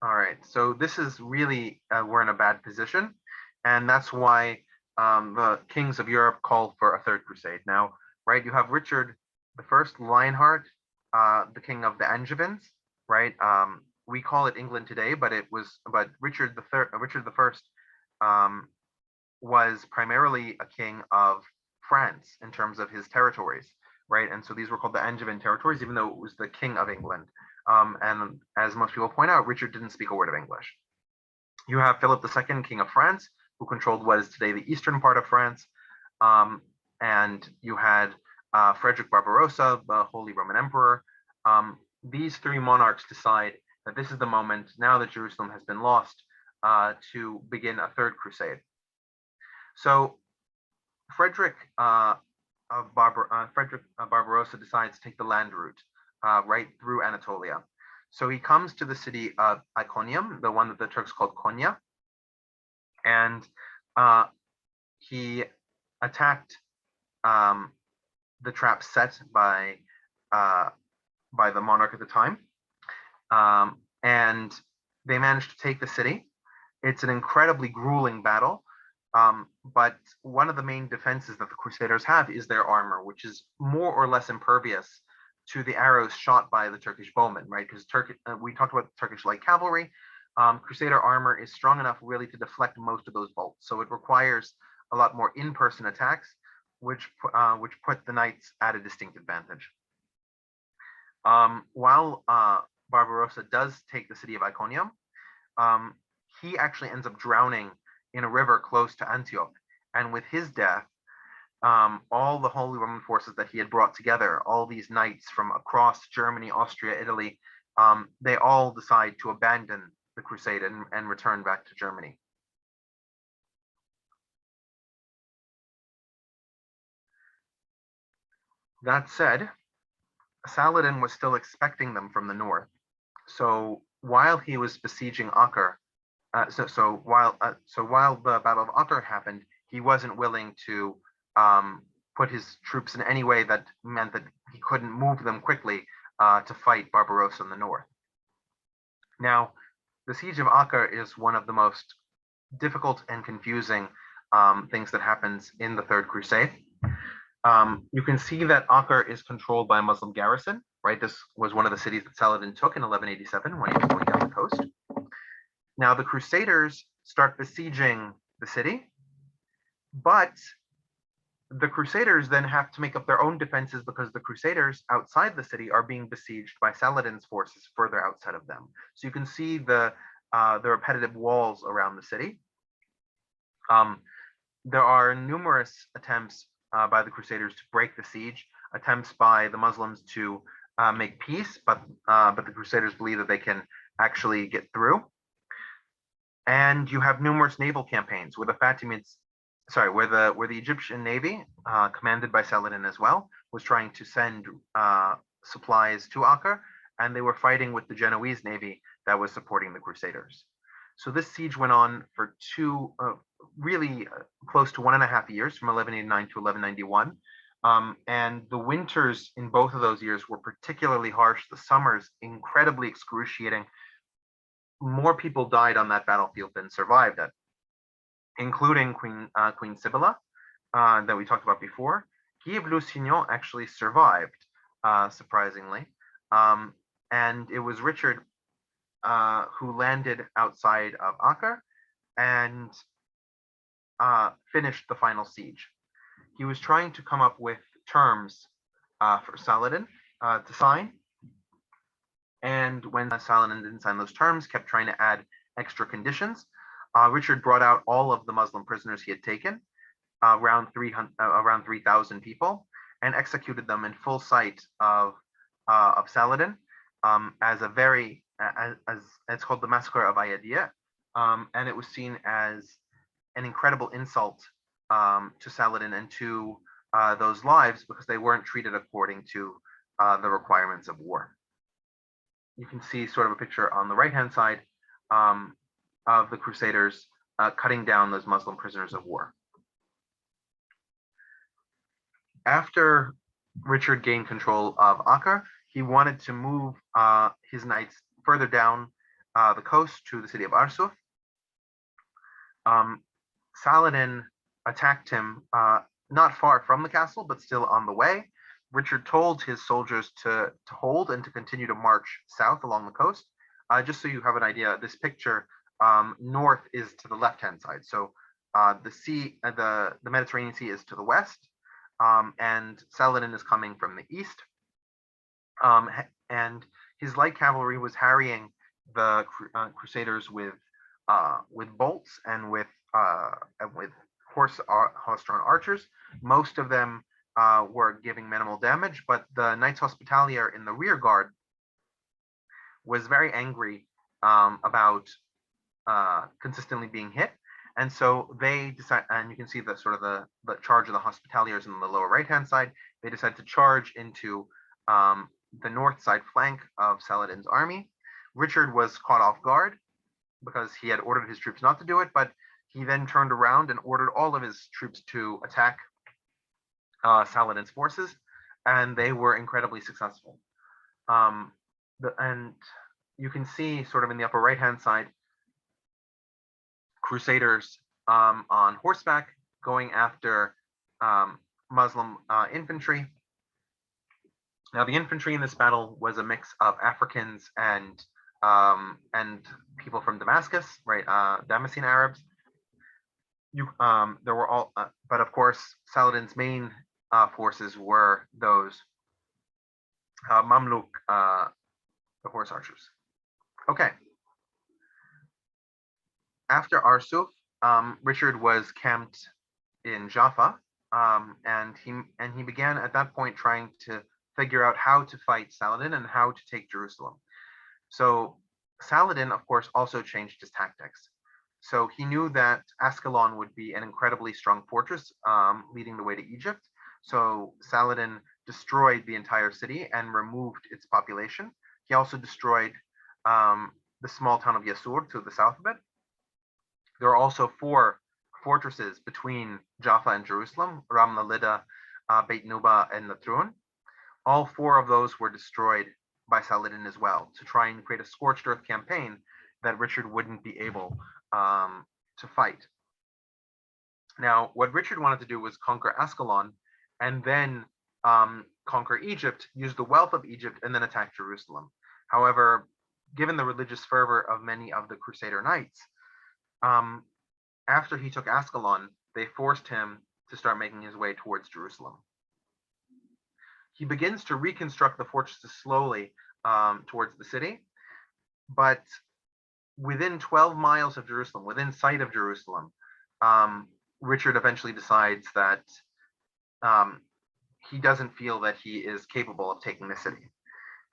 All right, so this is really, we're in a bad position, and that's why the kings of Europe called for a third crusade. Now, right, you have Richard the Lionheart, the king of the Angevins, right? We call it England today, but Richard the First was primarily a king of France in terms of his territories, right? And so these were called the Angevin territories, even though it was the king of England. And as most people point out, Richard didn't speak a word of English. You have Philip II, king of France, who controlled what is today the eastern part of France. And you had Frederick Barbarossa, the Holy Roman Emperor. These three monarchs decide that this is the moment, now that Jerusalem has been lost, to begin a third crusade. So Frederick Barbarossa decides to take the land route right through Anatolia. So he comes to the city of Iconium, the one that the Turks called Konya, and he attacked the trap set by the monarch at the time, and they managed to take the city. It's an incredibly grueling battle, but one of the main defenses that the Crusaders have is their armor, which is more or less impervious to the arrows shot by the Turkish bowmen, right? Because we talked about Turkish light cavalry. Crusader armor is strong enough really to deflect most of those bolts. So it requires a lot more in-person attacks, which put the knights at a distinct advantage. While Barbarossa does take the city of Iconium, he actually ends up drowning in a river close to Antioch. And with his death, all the Holy Roman forces that he had brought together, all these knights from across Germany, Austria, Italy, they all decide to abandon the crusade and return back to Germany. That said, Saladin was still expecting them from the north. So while he was besieging Acre, so while the Battle of Acre happened, he wasn't willing to put his troops in any way that meant that he couldn't move them quickly to fight Barbarossa in the north. Now, the siege of Acre is one of the most difficult and confusing things that happens in the Third Crusade. You can see that Acre is controlled by a Muslim garrison, right? This was one of the cities that Saladin took in 1187 when he was going down the coast. Now, the Crusaders start besieging the city, but the Crusaders then have to make up their own defenses because the Crusaders outside the city are being besieged by Saladin's forces further outside of them. So you can see the repetitive walls around the city. There are numerous attempts by the Crusaders to break the siege, attempts by the Muslims to make peace, but the Crusaders believe that they can actually get through. And you have numerous naval campaigns where the Fatimids, where the Egyptian navy, commanded by Saladin as well, was trying to send supplies to Acre, and they were fighting with the Genoese navy that was supporting the Crusaders. So this siege went on for really close to 1.5 years, from 1189 to 1191. And the winters in both of those years were particularly harsh. The summers incredibly excruciating. More people died on that battlefield than survived it, including Queen Sibylla that we talked about before. Guy of Lusignan actually survived, surprisingly, and it was Richard who landed outside of Acre and finished the final siege. He was trying to come up with terms for Saladin to sign, and when Saladin didn't sign those terms, kept trying to add extra conditions, Richard brought out all of the Muslim prisoners he had taken, around 3,000 people, and executed them in full sight of Saladin as a very, as it's called the Massacre of Ayadia, and it was seen as an incredible insult to Saladin and to those lives because they weren't treated according to the requirements of war. You can see sort of a picture on the right-hand side of the Crusaders cutting down those Muslim prisoners of war. After Richard gained control of Acre, he wanted to move his knights further down the coast to the city of Arsuf. Saladin attacked him not far from the castle, but still on the way. Richard told his soldiers to hold and to continue to march south along the coast. Just so you have an idea, this picture, north is to the left-hand side. So the sea, the Mediterranean Sea is to the west, and Saladin is coming from the east. And his light cavalry was harrying the Crusaders with bolts and with horse-drawn archers. Most of them were giving minimal damage, but the Knights Hospitalier in the rear guard was very angry about consistently being hit, and so they decide. And you can see the sort of the charge of the Hospitaliers in the lower right-hand side. They decided to charge into the north side flank of Saladin's army. Richard was caught off guard because he had ordered his troops not to do it, but he then turned around and ordered all of his troops to attack Saladin's forces, and they were incredibly successful. And you can see sort of in the upper right-hand side, Crusaders on horseback going after Muslim infantry. Now, the infantry in this battle was a mix of Africans and people from Damascus, right? Damascene Arabs. There were all, but of course, Saladin's main forces were those Mamluk, the horse archers. Okay. After Arsuf, Richard was camped in Jaffa, and he began at that point trying to figure out how to fight Saladin and how to take Jerusalem. So Saladin, of course, also changed his tactics. So he knew that Ascalon would be an incredibly strong fortress leading the way to Egypt. So Saladin destroyed the entire city and removed its population. He also destroyed the small town of Yasur to the south of it. There are also 4 fortresses between Jaffa and Jerusalem, Ramla, Lida, Beit Nuba, and Latrun. All 4 of those were destroyed by Saladin as well to try and create a scorched earth campaign that Richard wouldn't be able to fight. Now, what Richard wanted to do was conquer Ascalon and then conquer Egypt, use the wealth of Egypt, and then attack Jerusalem. However, given the religious fervor of many of the Crusader knights, after he took Ascalon, they forced him to start making his way towards Jerusalem. He begins to reconstruct the fortresses slowly towards the city, but within 12 miles of Jerusalem, within sight of Jerusalem, Richard eventually decides that he doesn't feel that he is capable of taking the city.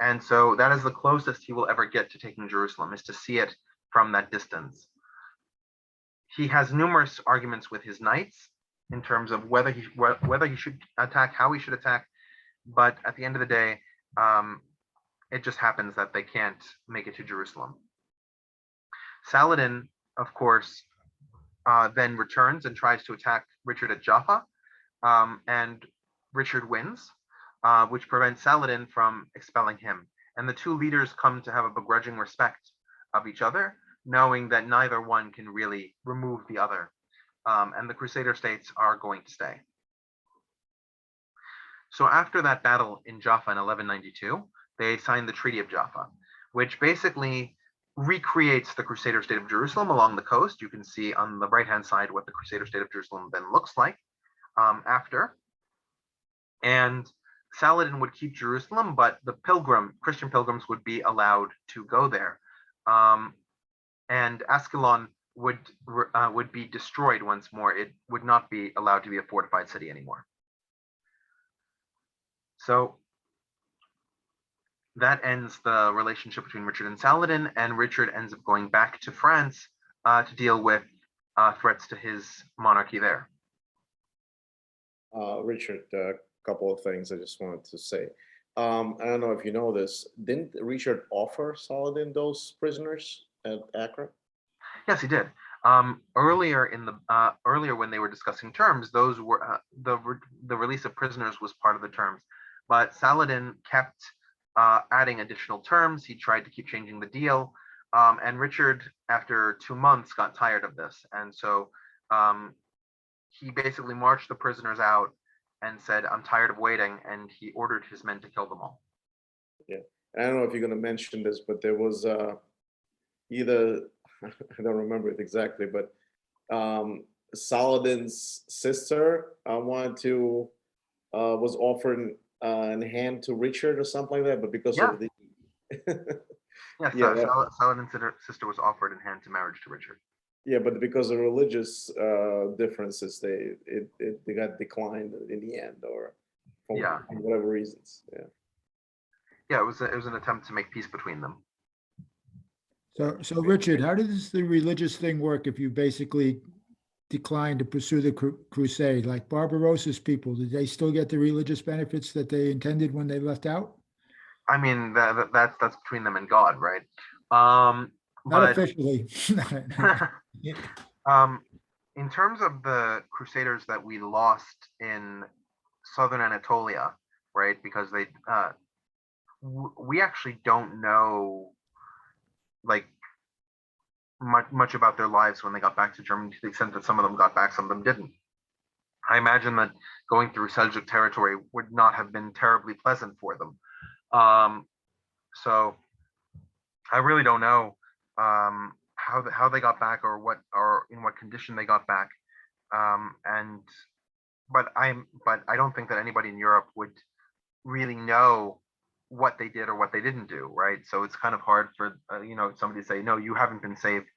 And so that is the closest he will ever get to taking Jerusalem, is to see it from that distance. He has numerous arguments with his knights in terms of whether he should attack, how he should attack, but at the end of the day, it just happens that they can't make it to Jerusalem. Saladin, of course, then returns and tries to attack Richard at Jaffa, and Richard wins, which prevents Saladin from expelling him. And the 2 leaders come to have a begrudging respect of each other, knowing that neither one can really remove the other. And the Crusader states are going to stay. So after that battle in Jaffa in 1192, they signed the Treaty of Jaffa, which basically recreates the Crusader state of Jerusalem along the coast. You can see on the right-hand side what the Crusader state of Jerusalem then looks like after. And Saladin would keep Jerusalem, but the Christian pilgrims would be allowed to go there. And Ascalon would be destroyed once more. It would not be allowed to be a fortified city anymore. So that ends the relationship between Richard and Saladin, and Richard ends up going back to France to deal with threats to his monarchy there. Richard, a couple of things I just wanted to say. I don't know if you know this. Didn't Richard offer Saladin those prisoners at Acre? Yes, he did. Earlier when they were discussing terms, those were the release of prisoners was part of the terms. But Saladin kept adding additional terms. He tried to keep changing the deal, and Richard, after 2 months, got tired of this, and so he basically marched the prisoners out and said, "I'm tired of waiting," and he ordered his men to kill them all. Yeah, I don't know if you're going to mention this, but there was either I don't remember it exactly, but Saladin's sister was offered in hand to Richard or something like that, but because of the Saladin's sister was offered in hand to marriage to Richard. Yeah, but because of religious differences, they got declined in the end, or for whatever reasons. Yeah, it was an attempt to make peace between them. So Richard, how does the religious thing work if you basically decline to pursue the crusade? Like Barbarossa's people, did they still get the religious benefits that they intended when they left out? I mean, that's between them and God, right? Not officially. In terms of the Crusaders that we lost in southern Anatolia, right? Because we actually don't know like much about their lives when they got back to Germany, to the extent that some of them got back, some of them didn't. I imagine that going through Seljuk territory would not have been terribly pleasant for them. So I really don't know how they got back, or in what condition they got back. But I don't think that anybody in Europe would really know what they did or what they didn't do, right? So it's kind of hard for somebody to say, no, you haven't been saved.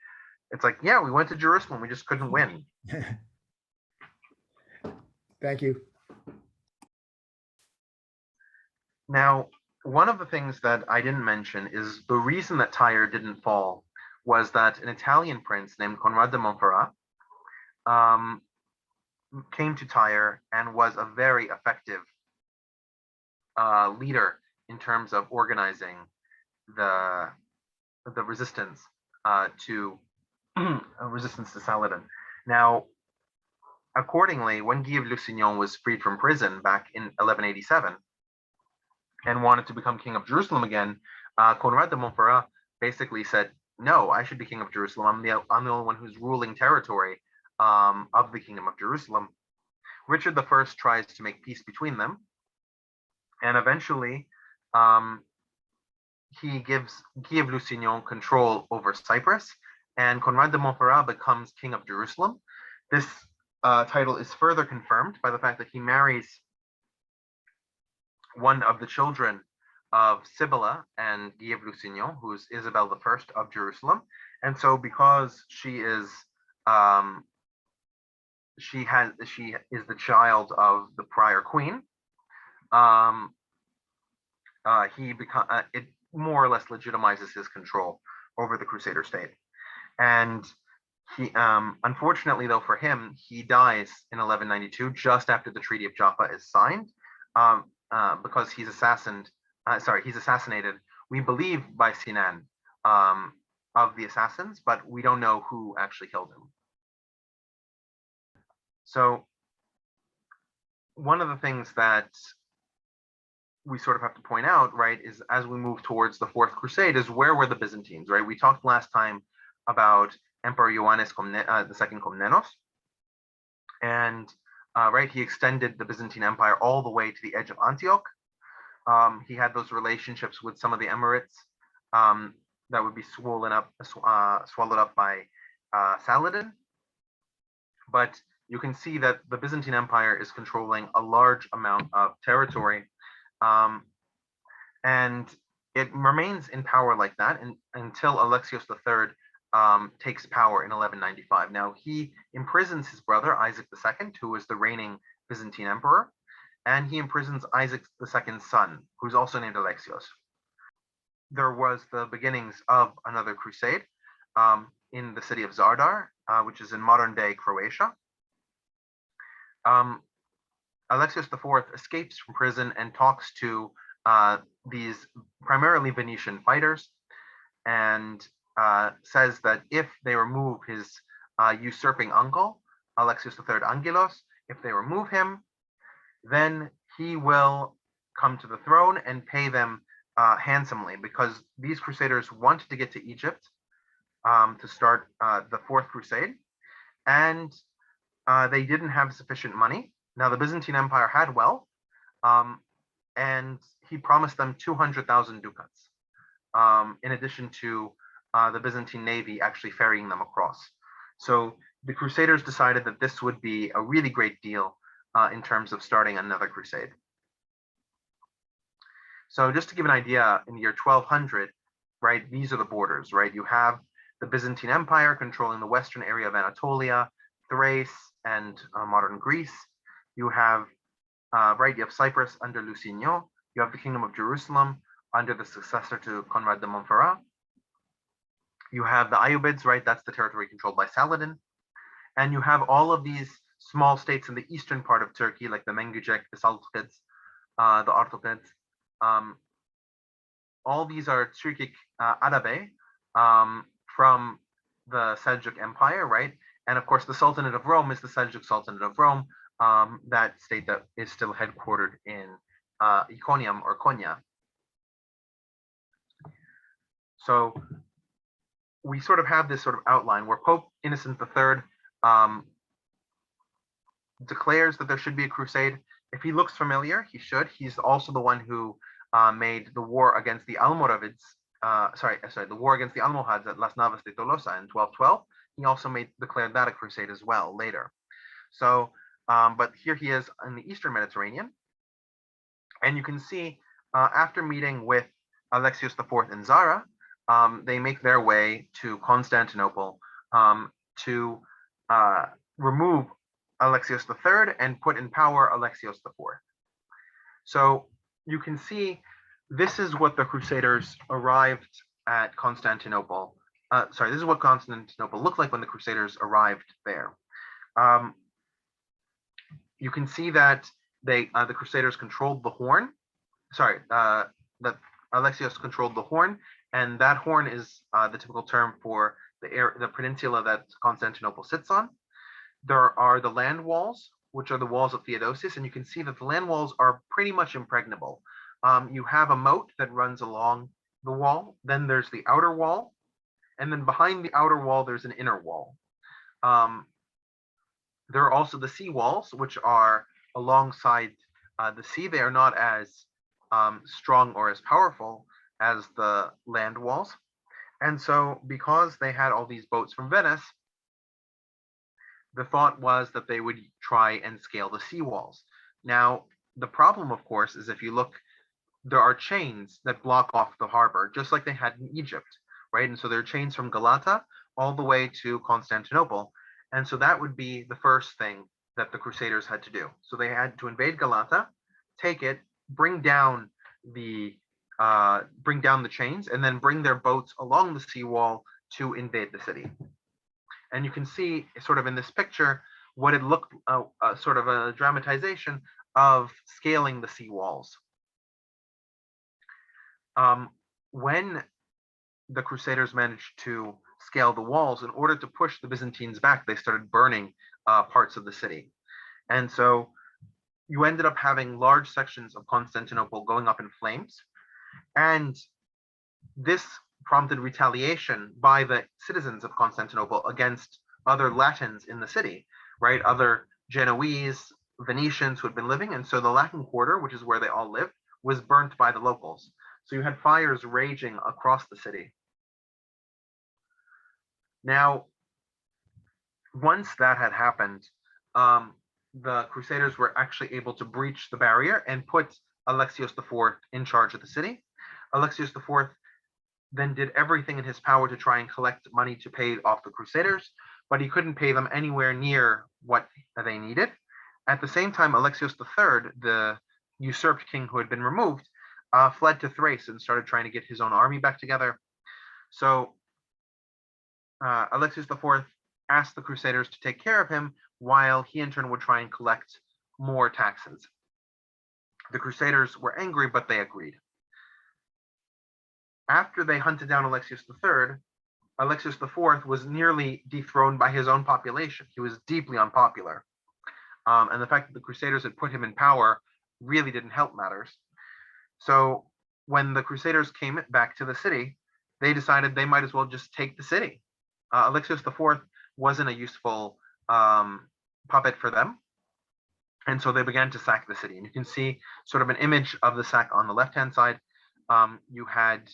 It's like, yeah, we went to Jerusalem, we just couldn't win. Thank you. Now, one of the things that I didn't mention is the reason that Tyre didn't fall was that an Italian prince named Conrad de Montferrat came to Tyre and was a very effective leader in terms of organizing the resistance to resistance to Saladin. Now, accordingly, when Guy of Lusignan was freed from prison back in 1187 and wanted to become king of Jerusalem again, Conrad de Montferrat basically said, "No, I should be king of Jerusalem. I'm the only one who's ruling territory of the kingdom of Jerusalem." Richard I tries to make peace between them, and eventually he gives Guy of Lusignan control over Cyprus, and Conrad de Montferrat becomes king of Jerusalem. This title is further confirmed by the fact that he marries one of the children of Sibylla and Guy of Lusignan, who's Isabel I of Jerusalem. And so because she is the child of the prior queen, it more or less legitimizes his control over the Crusader state. And he, unfortunately though for him, he dies in 1192 just after the Treaty of Jaffa is signed, because he's assassinated, we believe, by Sinan of the assassins, but we don't know who actually killed him. So one of the things that we sort of have to point out, right, is as we move towards the Fourth Crusade, is where were the Byzantines, right? We talked last time about Emperor Ioannis II Komnenos, and right, he extended the Byzantine Empire all the way to the edge of Antioch. He had those relationships with some of the emirates that would be swallowed up by Saladin. But you can see that the Byzantine Empire is controlling a large amount of territory, and it remains in power like that until Alexios III takes power in 1195. Now, he imprisons his brother, Isaac II, who is the reigning Byzantine emperor, and he imprisons Isaac II's son, who's also named Alexios. There was the beginnings of another crusade in the city of Zardar, which is in modern-day Croatia. Alexios IV escapes from prison and talks to these primarily Venetian fighters, and says that if they remove his usurping uncle, Alexios III Angelos, if they remove him, then he will come to the throne and pay them handsomely, because these crusaders wanted to get to Egypt to start the Fourth Crusade, and they didn't have sufficient money. Now, the Byzantine Empire had wealth, and he promised them 200,000 ducats, in addition to the Byzantine navy actually ferrying them across. So the Crusaders decided that this would be a really great deal in terms of starting another crusade. So just to give an idea, in the year 1200, right, these are the borders, right? You have the Byzantine Empire controlling the western area of Anatolia, Thrace, and modern Greece. You have, you have Cyprus under Lusignan. You have the Kingdom of Jerusalem under the successor to Conrad de Montferrat. You have the Ayyubids, right? That's the territory controlled by Saladin. And you have all of these small states in the eastern part of Turkey, like the Mengücek, the Seljukids, the Artukids. All these are Turkic Arabe from the Seljuk Empire, right? And of course, the Sultanate of Rome is the Seljuk Sultanate of Rome, that state that is still headquartered in Iconium or Konya. So we sort of have this sort of outline where Pope Innocent III declares that there should be a crusade. If he looks familiar, he should. He's also the one who made the war against the Almoravids, the war against the Almohads at Las Navas de Tolosa in 1212. He also declared that a crusade as well later. So, but here he is in the Eastern Mediterranean. And you can see after meeting with Alexios IV in Zara, they make their way to Constantinople to remove Alexios III and put in power Alexios IV. So you can see this is what the Crusaders arrived at Constantinople. This is what Constantinople looked like when the Crusaders arrived there. You can see that the Crusaders controlled the horn. That Alexios controlled the horn, and that horn is the typical term for the peninsula that Constantinople sits on. There are the land walls, which are the walls of Theodosius, and you can see that the land walls are pretty much impregnable. You have a moat that runs along the wall, then there's the outer wall, and then behind the outer wall, there's an inner wall. There are also the sea walls, which are alongside the sea. They are not as strong or as powerful as the land walls. And so because they had all these boats from Venice, the thought was that they would try and scale the sea walls. Now, the problem, of course, is if you look, there are chains that block off the harbor, just like they had in Egypt, right? And so there are chains from Galata all the way to Constantinople. And so that would be the first thing that the Crusaders had to do. So they had to invade Galata, take it, bring down the chains, and then bring their boats along the seawall to invade the city. And you can see sort of in this picture what it looked, sort of a dramatization of scaling the sea walls. When the Crusaders managed to scale the walls, in order to push the Byzantines back, they started burning parts of the city. And so you ended up having large sections of Constantinople going up in flames. And this prompted retaliation by the citizens of Constantinople against other Latins in the city, right? Other Genoese, Venetians who had been living. And so the Latin Quarter, which is where they all lived, was burnt by the locals. So you had fires raging across the city. Now, once that had happened, the Crusaders were actually able to breach the barrier and put Alexios IV in charge of the city. Alexios IV then did everything in his power to try and collect money to pay off the Crusaders, but he couldn't pay them anywhere near what they needed. At the same time, Alexios III, the usurped king who had been removed, fled to Thrace and started trying to get his own army back together. So Alexios IV asked the Crusaders to take care of him while he in turn would try and collect more taxes. The Crusaders were angry, but they agreed. After they hunted down Alexios III, Alexios IV was nearly dethroned by his own population. He was deeply unpopular. And the fact that the Crusaders had put him in power really didn't help matters. So when the Crusaders came back to the city, they decided they might as well just take the city. Alexios IV wasn't a useful puppet for them. And so they began to sack the city. And you can see sort of an image of the sack on the left-hand side. You had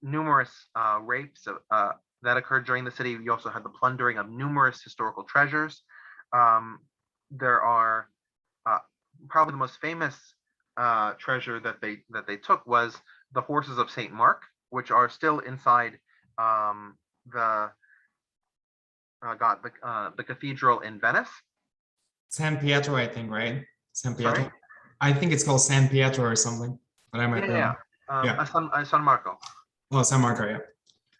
numerous rapes that occurred during the city. You also had the plundering of numerous historical treasures. There are probably the most famous treasure that they took was the horses of Saint Mark, which are still inside the cathedral in Venice. San Pietro, I think, right? San Pietro. Sorry? I think it's called San Pietro or something. But I might be wrong. San Marco. Oh, San Marco, yeah.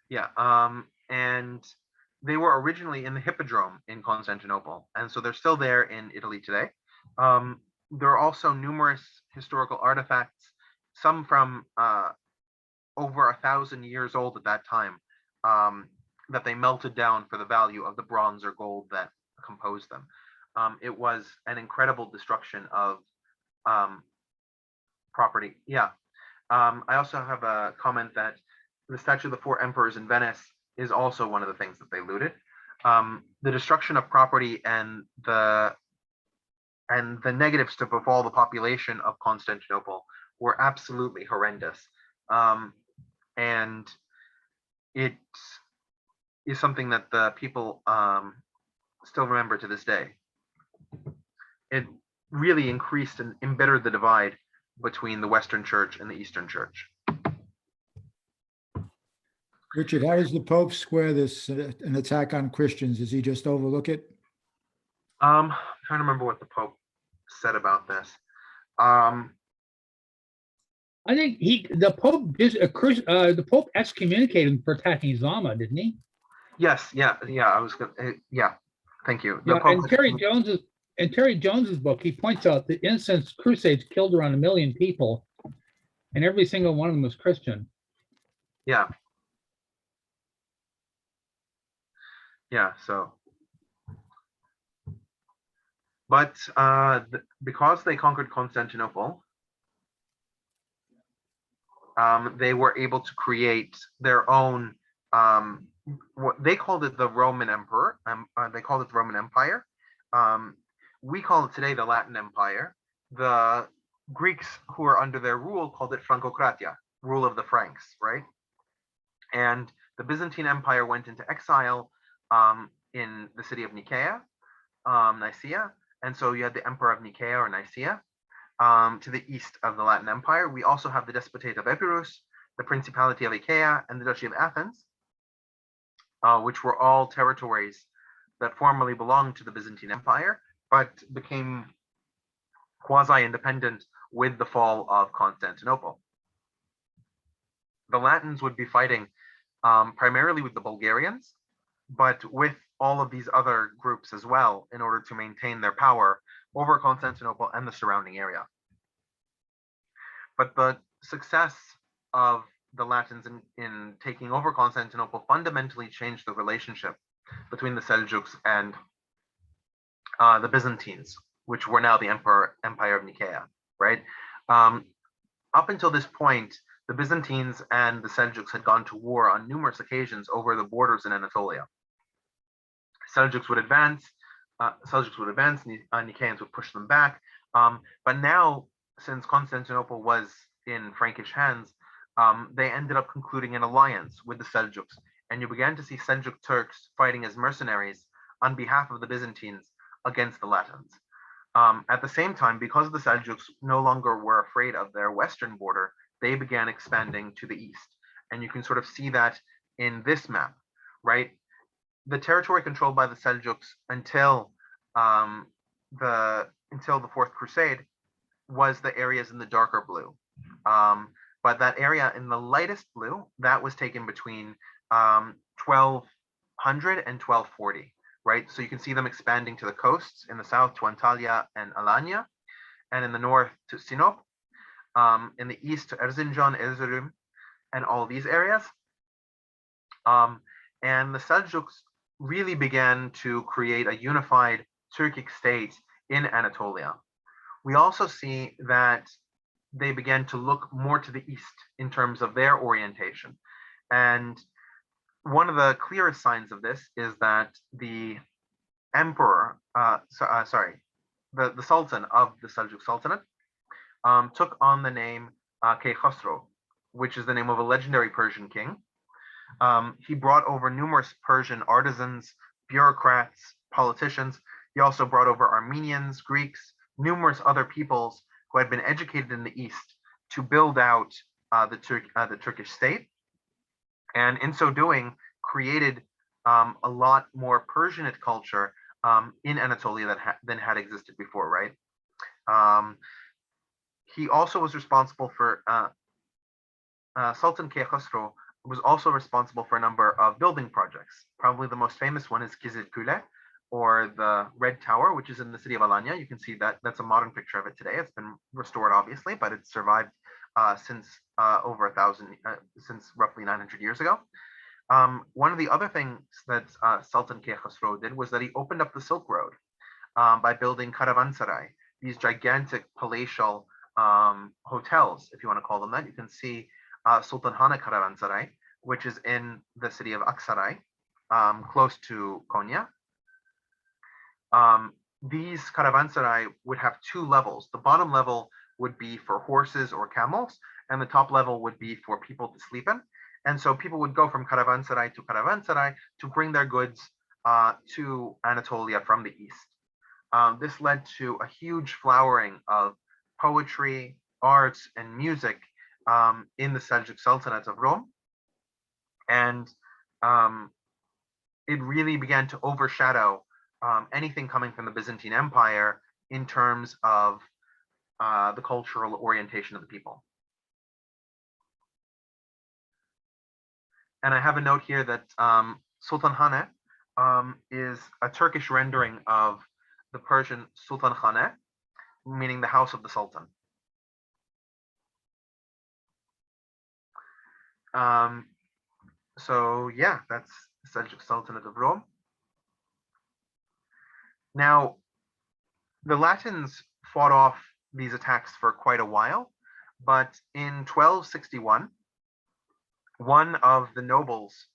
Yeah. And they were originally in the Hippodrome in Constantinople, and so they're still there in Italy today. There are also numerous historical artifacts, some from over 1,000 years old at that time, that they melted down for the value of the bronze or gold that composed them. It was an incredible destruction of property. Yeah. I also have a comment that the statue of the four emperors in Venice is also one of the things that they looted. The destruction of property and the negatives to befall the population of Constantinople were absolutely horrendous. And it is something that the people still remember to this day. It really increased and embittered the divide between the Western Church and the Eastern Church. Richard, how does the Pope square this, an attack on Christians? Does he just overlook it? Trying to remember what the Pope said about this. Um, I think the Pope excommunicated him for attacking Zama, didn't he? yes, yeah. I was gonna, yeah. Thank you. The Yeah, Pope. and Terry Jones's book, he points out the incense crusades killed around 1 million people, and every single one of them was Christian. Yeah. Yeah. So, but because they conquered Constantinople, they were able to create their own. What they called it the Roman Emperor. They called it the Roman Empire. We call it today the Latin Empire. The Greeks who were under their rule called it Frankokratia, rule of the Franks, right? And the Byzantine Empire went into exile in the city of Nicaea, and so you had the Emperor of Nicaea or Nicaea to the east of the Latin Empire. We also have the Despotate of Epirus, the Principality of Achaia, and the Duchy of Athens, which were all territories that formerly belonged to the Byzantine Empire, but became quasi-independent with the fall of Constantinople. The Latins would be fighting primarily with the Bulgarians, but with all of these other groups as well in order to maintain their power over Constantinople and the surrounding area. But the success of the Latins in taking over Constantinople fundamentally changed the relationship between the Seljuks and the Byzantines, which were now the Empire of Nicaea, right? Up until this point, the Byzantines and the Seljuks had gone to war on numerous occasions over the borders in Anatolia. Seljuks would advance, Nicaeans would push them back. But now, since Constantinople was in Frankish hands, they ended up concluding an alliance with the Seljuks. And you began to see Seljuk Turks fighting as mercenaries on behalf of the Byzantines against the Latins. At the same time, because the Seljuks no longer were afraid of their western border, they began expanding to the east. And you can sort of see that in this map, right? The territory controlled by the Seljuks until the Fourth Crusade was the areas in the darker blue. But that area in the lightest blue, that was taken between 1200 and 1240, right? So you can see them expanding to the coasts, in the south to Antalya and Alanya, and in the north to Sinop, in the east to Erzincan, Erzurum, and all these areas. And the Seljuks really began to create a unified Turkic state in Anatolia. We also see that they began to look more to the east in terms of their orientation. And one of the clearest signs of this is that the emperor, the sultan of the Seljuk Sultanate took on the name Khosrow, which is the name of a legendary Persian king. He brought over numerous Persian artisans, bureaucrats, politicians. He also brought over Armenians, Greeks, numerous other peoples who had been educated in the East to build out the Turkish state. And in so doing, created a lot more Persianate culture in Anatolia than had existed before, right? He also was responsible for, Sultan Khosrow was also responsible for a number of building projects. Probably the most famous one is Kizil Kule, or the Red Tower, which is in the city of Alanya. You can see that that's a modern picture of it today. It's been restored, obviously, but it's survived since since roughly 900 years ago. One of the other things that Sultan Khosrow did was that he opened up the Silk Road by building caravanserai, these gigantic palatial hotels, if you want to call them that. You can see Sultanhane Caravanserai, which is in the city of Aksaray, close to Konya. These caravanserai would have two levels. The bottom level would be for horses or camels, and the top level would be for people to sleep in. And so people would go from caravanserai to bring their goods to Anatolia from the east. This led to a huge flowering of poetry, arts, and music in the Seljuk Sultanate of Rome. And it really began to overshadow anything coming from the Byzantine Empire in terms of the cultural orientation of the people. And I have a note here that Sultanhane is a Turkish rendering of the Persian Sultanhane, meaning the house of the Sultan. So yeah, that's the Seljuk Sultanate of Rome. Now, the Latins fought off these attacks for quite a while, but in 1261, one of the nobles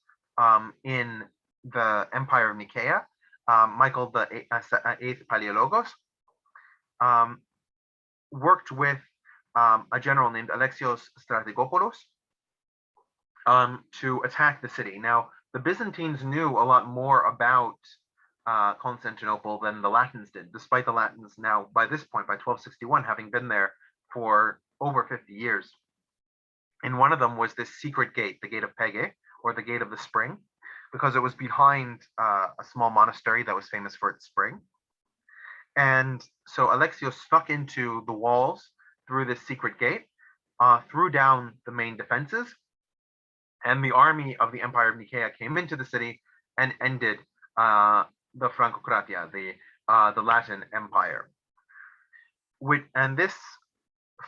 in the Empire of Nicaea, Michael the Eighth Palaeologos, worked with a general named Alexios Strategopoulos to attack the city. Now, the Byzantines knew a lot more about Constantinople than the Latins did, despite the Latins now, by this point, by 1261, having been there for over 50 years. And one of them was this secret gate, the Gate of Pege, or the Gate of the Spring, because it was behind a small monastery that was famous for its spring. And so Alexios snuck into the walls through this secret gate, threw down the main defenses, and the army of the Empire of Nicaea came into the city and ended the Frankokratia, the Latin Empire. And this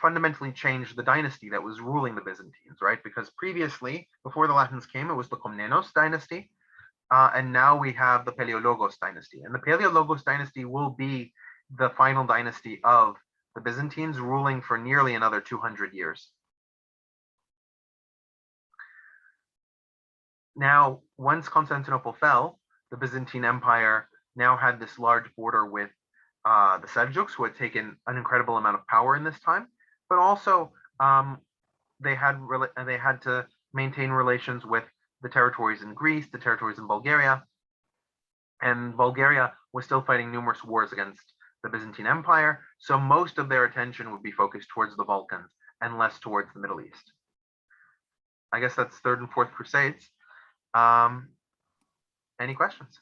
fundamentally changed the dynasty that was ruling the Byzantines, right? Because previously, before the Latins came, it was the Komnenos dynasty, and now we have the Palaeologos dynasty. And the Palaeologos dynasty will be the final dynasty of the Byzantines, ruling for nearly another 200 years. Now, once Constantinople fell, the Byzantine Empire now had this large border with the Seljuks, who had taken an incredible amount of power in this time, but also they had to maintain relations with the territories in Greece, the territories in Bulgaria, and Bulgaria was still fighting numerous wars against the Byzantine Empire, so most of their attention would be focused towards the Balkans and less towards the Middle East. I guess that's Third and Fourth Crusades. Any questions?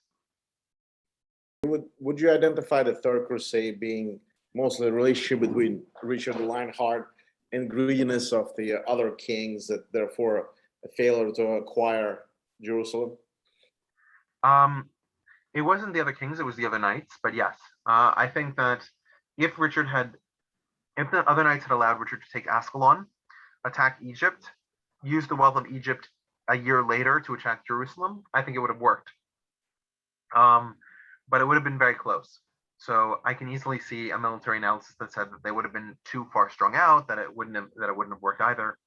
Would you identify the Third Crusade being mostly a relationship between Richard the Lionheart and greediness of the other kings, that therefore a failure to acquire Jerusalem? It wasn't the other kings, it was the other knights, but yes. I think that if the other knights had allowed Richard to take Ascalon, attack Egypt, use the wealth of Egypt a year later to attack Jerusalem, I think it would have worked. But it would have been very close. So I can easily see a military analysis that said that they would have been too far strung out, that it wouldn't have worked either.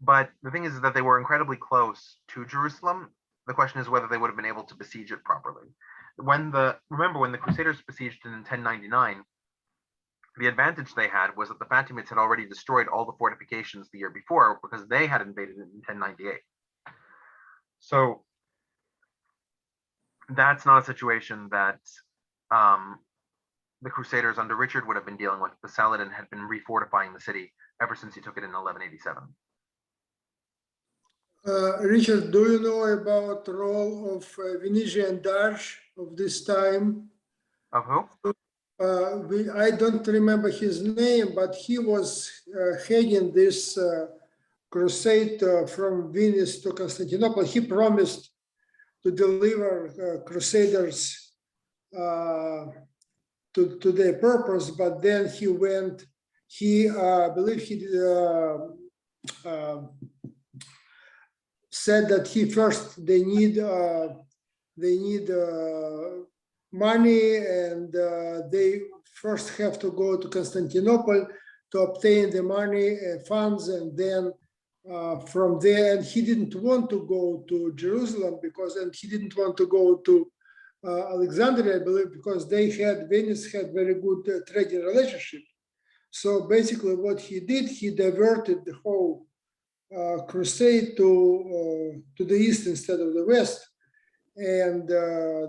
But the thing is that they were incredibly close to Jerusalem. The question is whether they would have been able to besiege it properly. Remember when the Crusaders besieged it in 1099, the advantage they had was that the Fatimids had already destroyed all the fortifications the year before because they had invaded it in 1098. So that's not a situation that the Crusaders under Richard would have been dealing with. The Saladin had been refortifying the city ever since he took it in 1187. Richard, do you know about the role of Venetian Darch of this time? Of who? I don't remember his name, but he was heading this crusade from Venice to Constantinople. He promised to deliver Crusaders to their purpose, but then he went. I believe he said that they need money, and they first have to go to Constantinople to obtain the money and funds, and then from there, and he didn't want to go to Jerusalem and he didn't want to go to Alexandria, I believe, because Venice had very good trading relationship. So basically what he did, he diverted the whole crusade to the east instead of the west, and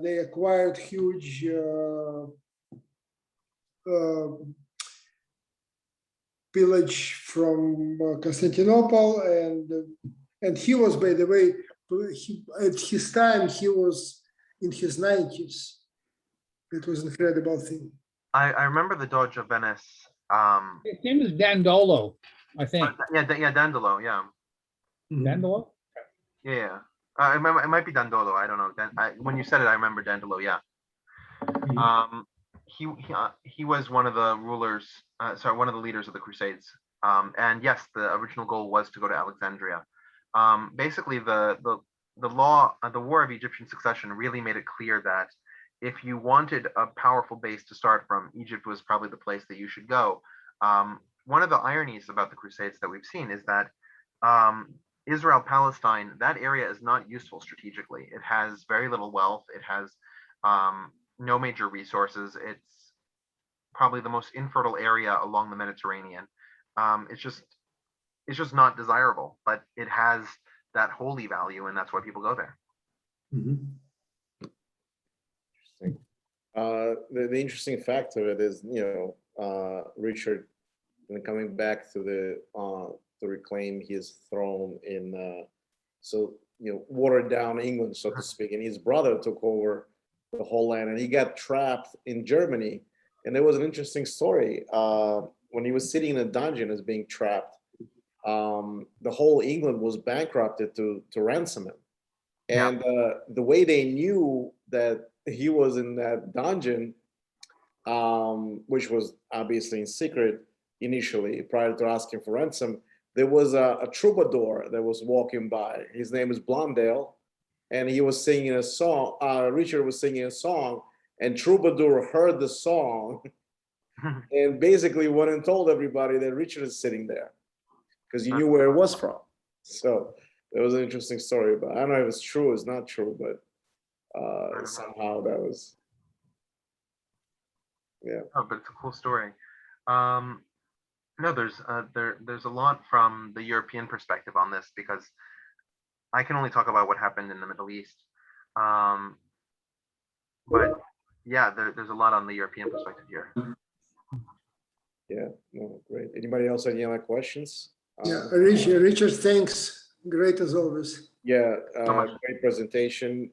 they acquired huge pillage from Constantinople, and he was, by the way, at his time he was in his 90s. It was an incredible thing. I remember the Doge of Venice. His name is Dandolo, I think. Yeah, Dandolo. Yeah, Dandolo? yeah. It might be Dandolo. I don't know. When you said it, I remember Dandolo. Yeah. He was one of the rulers. One of the leaders of the Crusades. And yes, the original goal was to go to Alexandria. Basically, the War of Egyptian Succession really made it clear that if you wanted a powerful base to start from, Egypt was probably the place that you should go. One of the ironies about the Crusades that we've seen is that Israel, Palestine, that area is not useful strategically. It has very little wealth. It has no major resources. It's probably the most infertile area along the Mediterranean. It's just not desirable, but it has that holy value, and that's why people go there. Mhm. Interesting. The interesting fact of it is, Richard, coming back to to reclaim his throne in watered down England, so to speak, and his brother took over the whole land, and he got trapped in Germany. And there was an interesting story. When he was sitting in a dungeon as being trapped, the whole England was bankrupted to ransom him. And the way they knew that he was in that dungeon, which was obviously in secret initially, prior to asking for ransom, there was a troubadour that was walking by. His name is Blondale, and he was singing a song. Richard was singing a song, and troubadour heard the song and basically went and told everybody that Richard is sitting there because he knew where it was from. So it was an interesting story, but I don't know if it's true or it's not true, but somehow that was, yeah. Oh, but it's a cool story. No, there's a lot from the European perspective on this, because I can only talk about what happened in the Middle East. But yeah, there's a lot on the European perspective here. Yeah, no, great. Anybody else have any other questions? Yeah, Richard, thanks. Great as always. Yeah, So much. great presentation.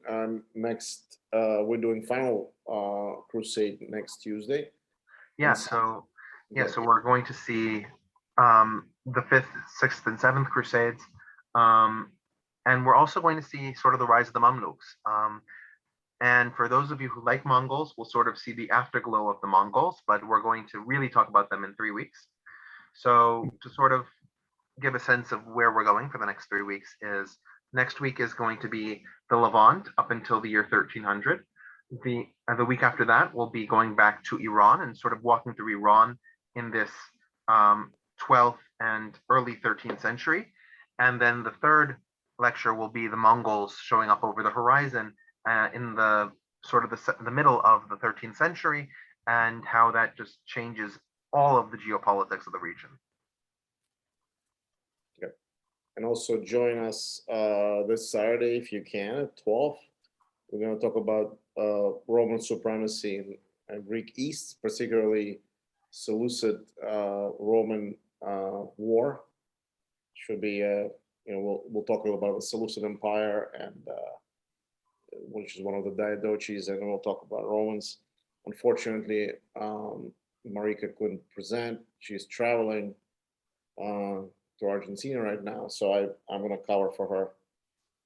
Next, we're doing final crusade next Tuesday. Yeah, so we're going to see the 5th, 6th, and 7th Crusades, and we're also going to see sort of the rise of the Mamluks. And for those of you who like Mongols, we'll sort of see the afterglow of the Mongols, but we're going to really talk about them in 3 weeks. So to sort of give a sense of where we're going for the next 3 weeks is, next week is going to be the Levant up until the year 1300. The week after that, we'll be going back to Iran and sort of walking through Iran in this 12th and early 13th century. And then the third lecture will be the Mongols showing up over the horizon in the sort of the middle of the 13th century, and how that just changes all of the geopolitics of the region. Okay. And also join us this Saturday if you can at 12. We're going to talk about Roman supremacy in Greek East, particularly Seleucid Roman war. Should be we'll talk a little about the Seleucid Empire, and which is one of the Diadoches, and we'll talk about Romans. Unfortunately, Marika couldn't present. She's traveling to Argentina right now, so I'm going to cover for her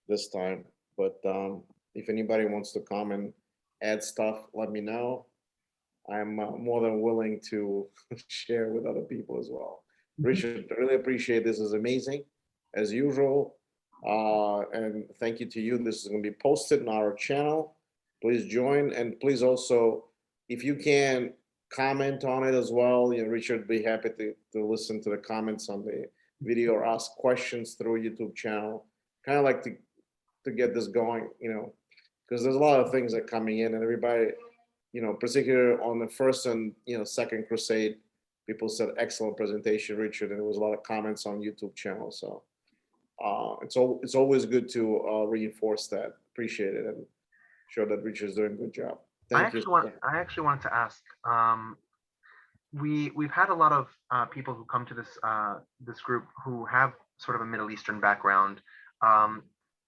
this time. But if anybody wants to come and add stuff, let me know. I'm more than willing to share with other people as well. Richard, I really appreciate this. Is amazing, as usual. And thank you to you. This is going to be posted on our channel. Please join, and please also, if you can, comment on it as well. Richard would be happy to listen to the comments on the video or ask questions through YouTube channel. Kind of like to get this going, because there's a lot of things that are coming in, and everybody, particularly on the first and second crusade, people said excellent presentation, Richard, and there was a lot of comments on YouTube channel. So it's always good to reinforce that. Appreciate it, and show that Richard's doing a good job. Thank you. I actually wanted to ask. We've had a lot of people who come to this group who have sort of a Middle Eastern background.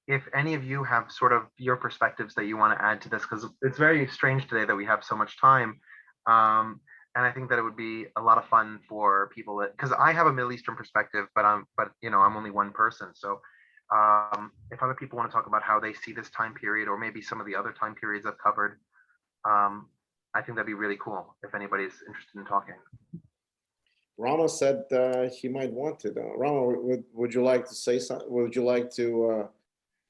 if any of you have sort of your perspectives that you want to add to this, because it's very strange today that we have so much time. And I think that it would be a lot of fun for people that, because I have a Middle Eastern perspective, but I'm only one person. So if other people want to talk about how they see this time period, or maybe some of the other time periods I've covered, I think that'd be really cool if anybody's interested in talking. Rama said he might want to. Rama, would you like to say something? Would you like to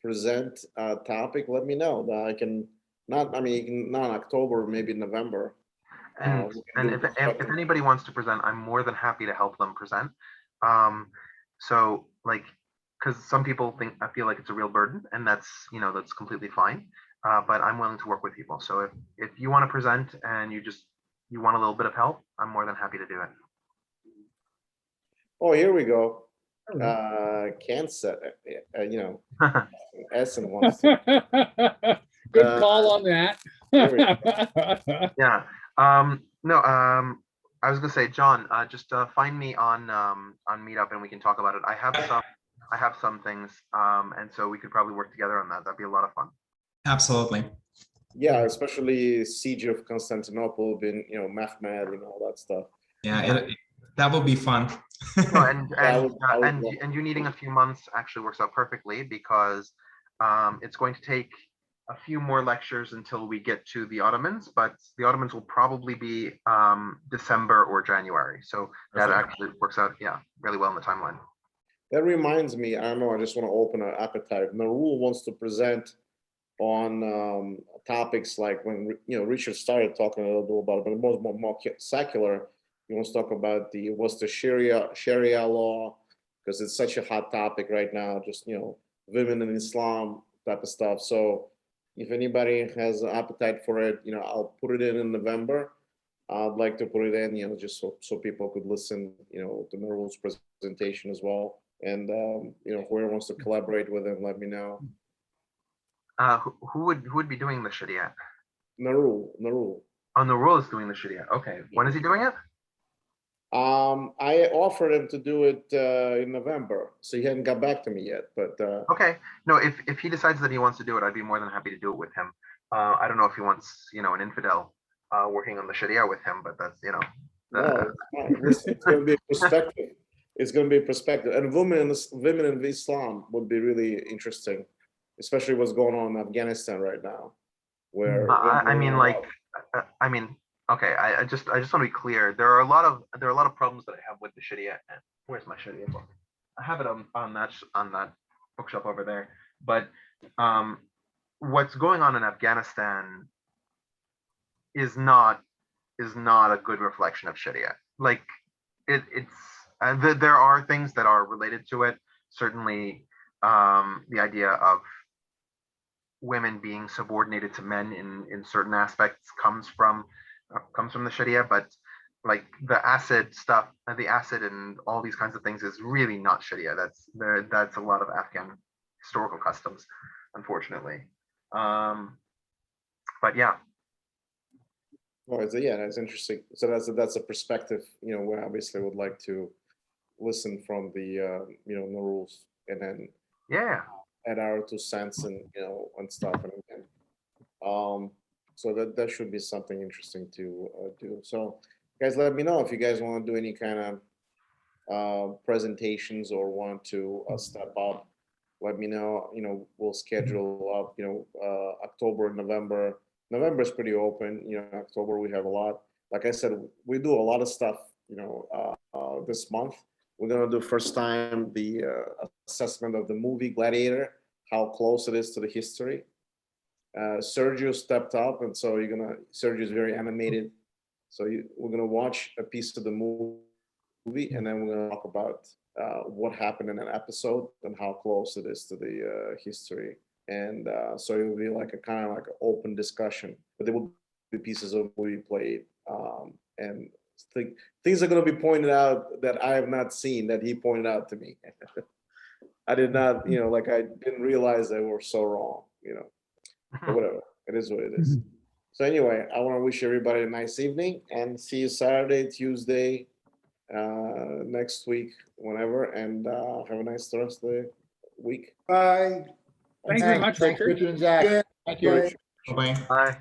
present a topic? Let me know. I can not. I mean, not October, maybe November. And if anybody wants to present, I'm more than happy to help them present. So like, because some people I feel like it's a real burden, and that's completely fine. But I'm willing to work with people. So if you want to present and you want a little bit of help, I'm more than happy to do it. Oh, here we go. Hello. Cancer, Essen wants to. Good call on that. Yeah. No. I was gonna say, John, just find me on Meetup and we can talk about it. I have some things, and so we could probably work together on that. That'd be a lot of fun. Absolutely. Yeah, especially Siege of Constantinople, been Mehmed and all that stuff. Yeah, that would be fun. No, and you needing a few months actually works out perfectly, because it's going to take a few more lectures until we get to the Ottomans, but the Ottomans will probably be December or January. So that actually works out, really well in the timeline. That reminds me, I don't know, I just want to open an appetite. Narul wants to present on topics like when Richard started talking a little bit about it, but more secular. He wants to talk about what's the Sharia law, because it's such a hot topic right now, just women in Islam type of stuff. So if anybody has an appetite for it, I'll put it in November. I'd like to put it in, just so people could listen, to Narul's presentation as well. And whoever wants to collaborate with him, let me know. Who would be doing the Sharia? Narul. Oh, Narul is doing the Sharia. Okay. When is he doing it? I offered him to do it in November, so he hadn't got back to me yet. But okay, no, if he decides that he wants to do it, I'd be more than happy to do it with him. I don't know if he wants, an infidel working on the Sharia with him, but that's no, listen, it's going to be a perspective. It's going to be a perspective, and women in Islam would be really interesting, especially what's going on in Afghanistan right now, where okay, I just want to be clear. There are a lot of problems that I have with the Sharia. Where's my Sharia book? I have it on that bookshelf over there. But what's going on in Afghanistan is not a good reflection of Sharia. Like there are things that are related to it. Certainly, the idea of women being subordinated to men in certain aspects comes from the Sharia, but like the acid stuff, the acid and all these kinds of things is really not Sharia. That's a lot of Afghan historical customs, unfortunately. But yeah. Well, that's interesting. So that's a perspective, we obviously would like to listen from the Narul's, and then add our 2 cents and and stuff, and again. So that should be something interesting to do. So guys, let me know if you guys want to do any kind of presentations or want to step up. Let me know. We'll schedule up. October, November. November is pretty open. October we have a lot. Like I said, we do a lot of stuff. This month we're gonna do first time the assessment of the movie Gladiator, how close it is to the history. Sergio stepped up, and so Sergio is very animated. So we're gonna watch a piece of the movie, and then we're gonna talk about what happened in an episode and how close it is to the history. And so it will be like a kind of like an open discussion, but there will be pieces of movie played, and things are gonna be pointed out that I have not seen that he pointed out to me. I did not, I didn't realize they were so wrong, But whatever, it is what it is. So anyway, I want to wish everybody a nice evening, and see you Saturday, Tuesday, next week, whenever, and have a nice rest of the week. Bye. Thanks very much, Thanks, Richard. Richard and Zach. Yeah. Thank you, Bye. Richard. Bye-bye. Bye.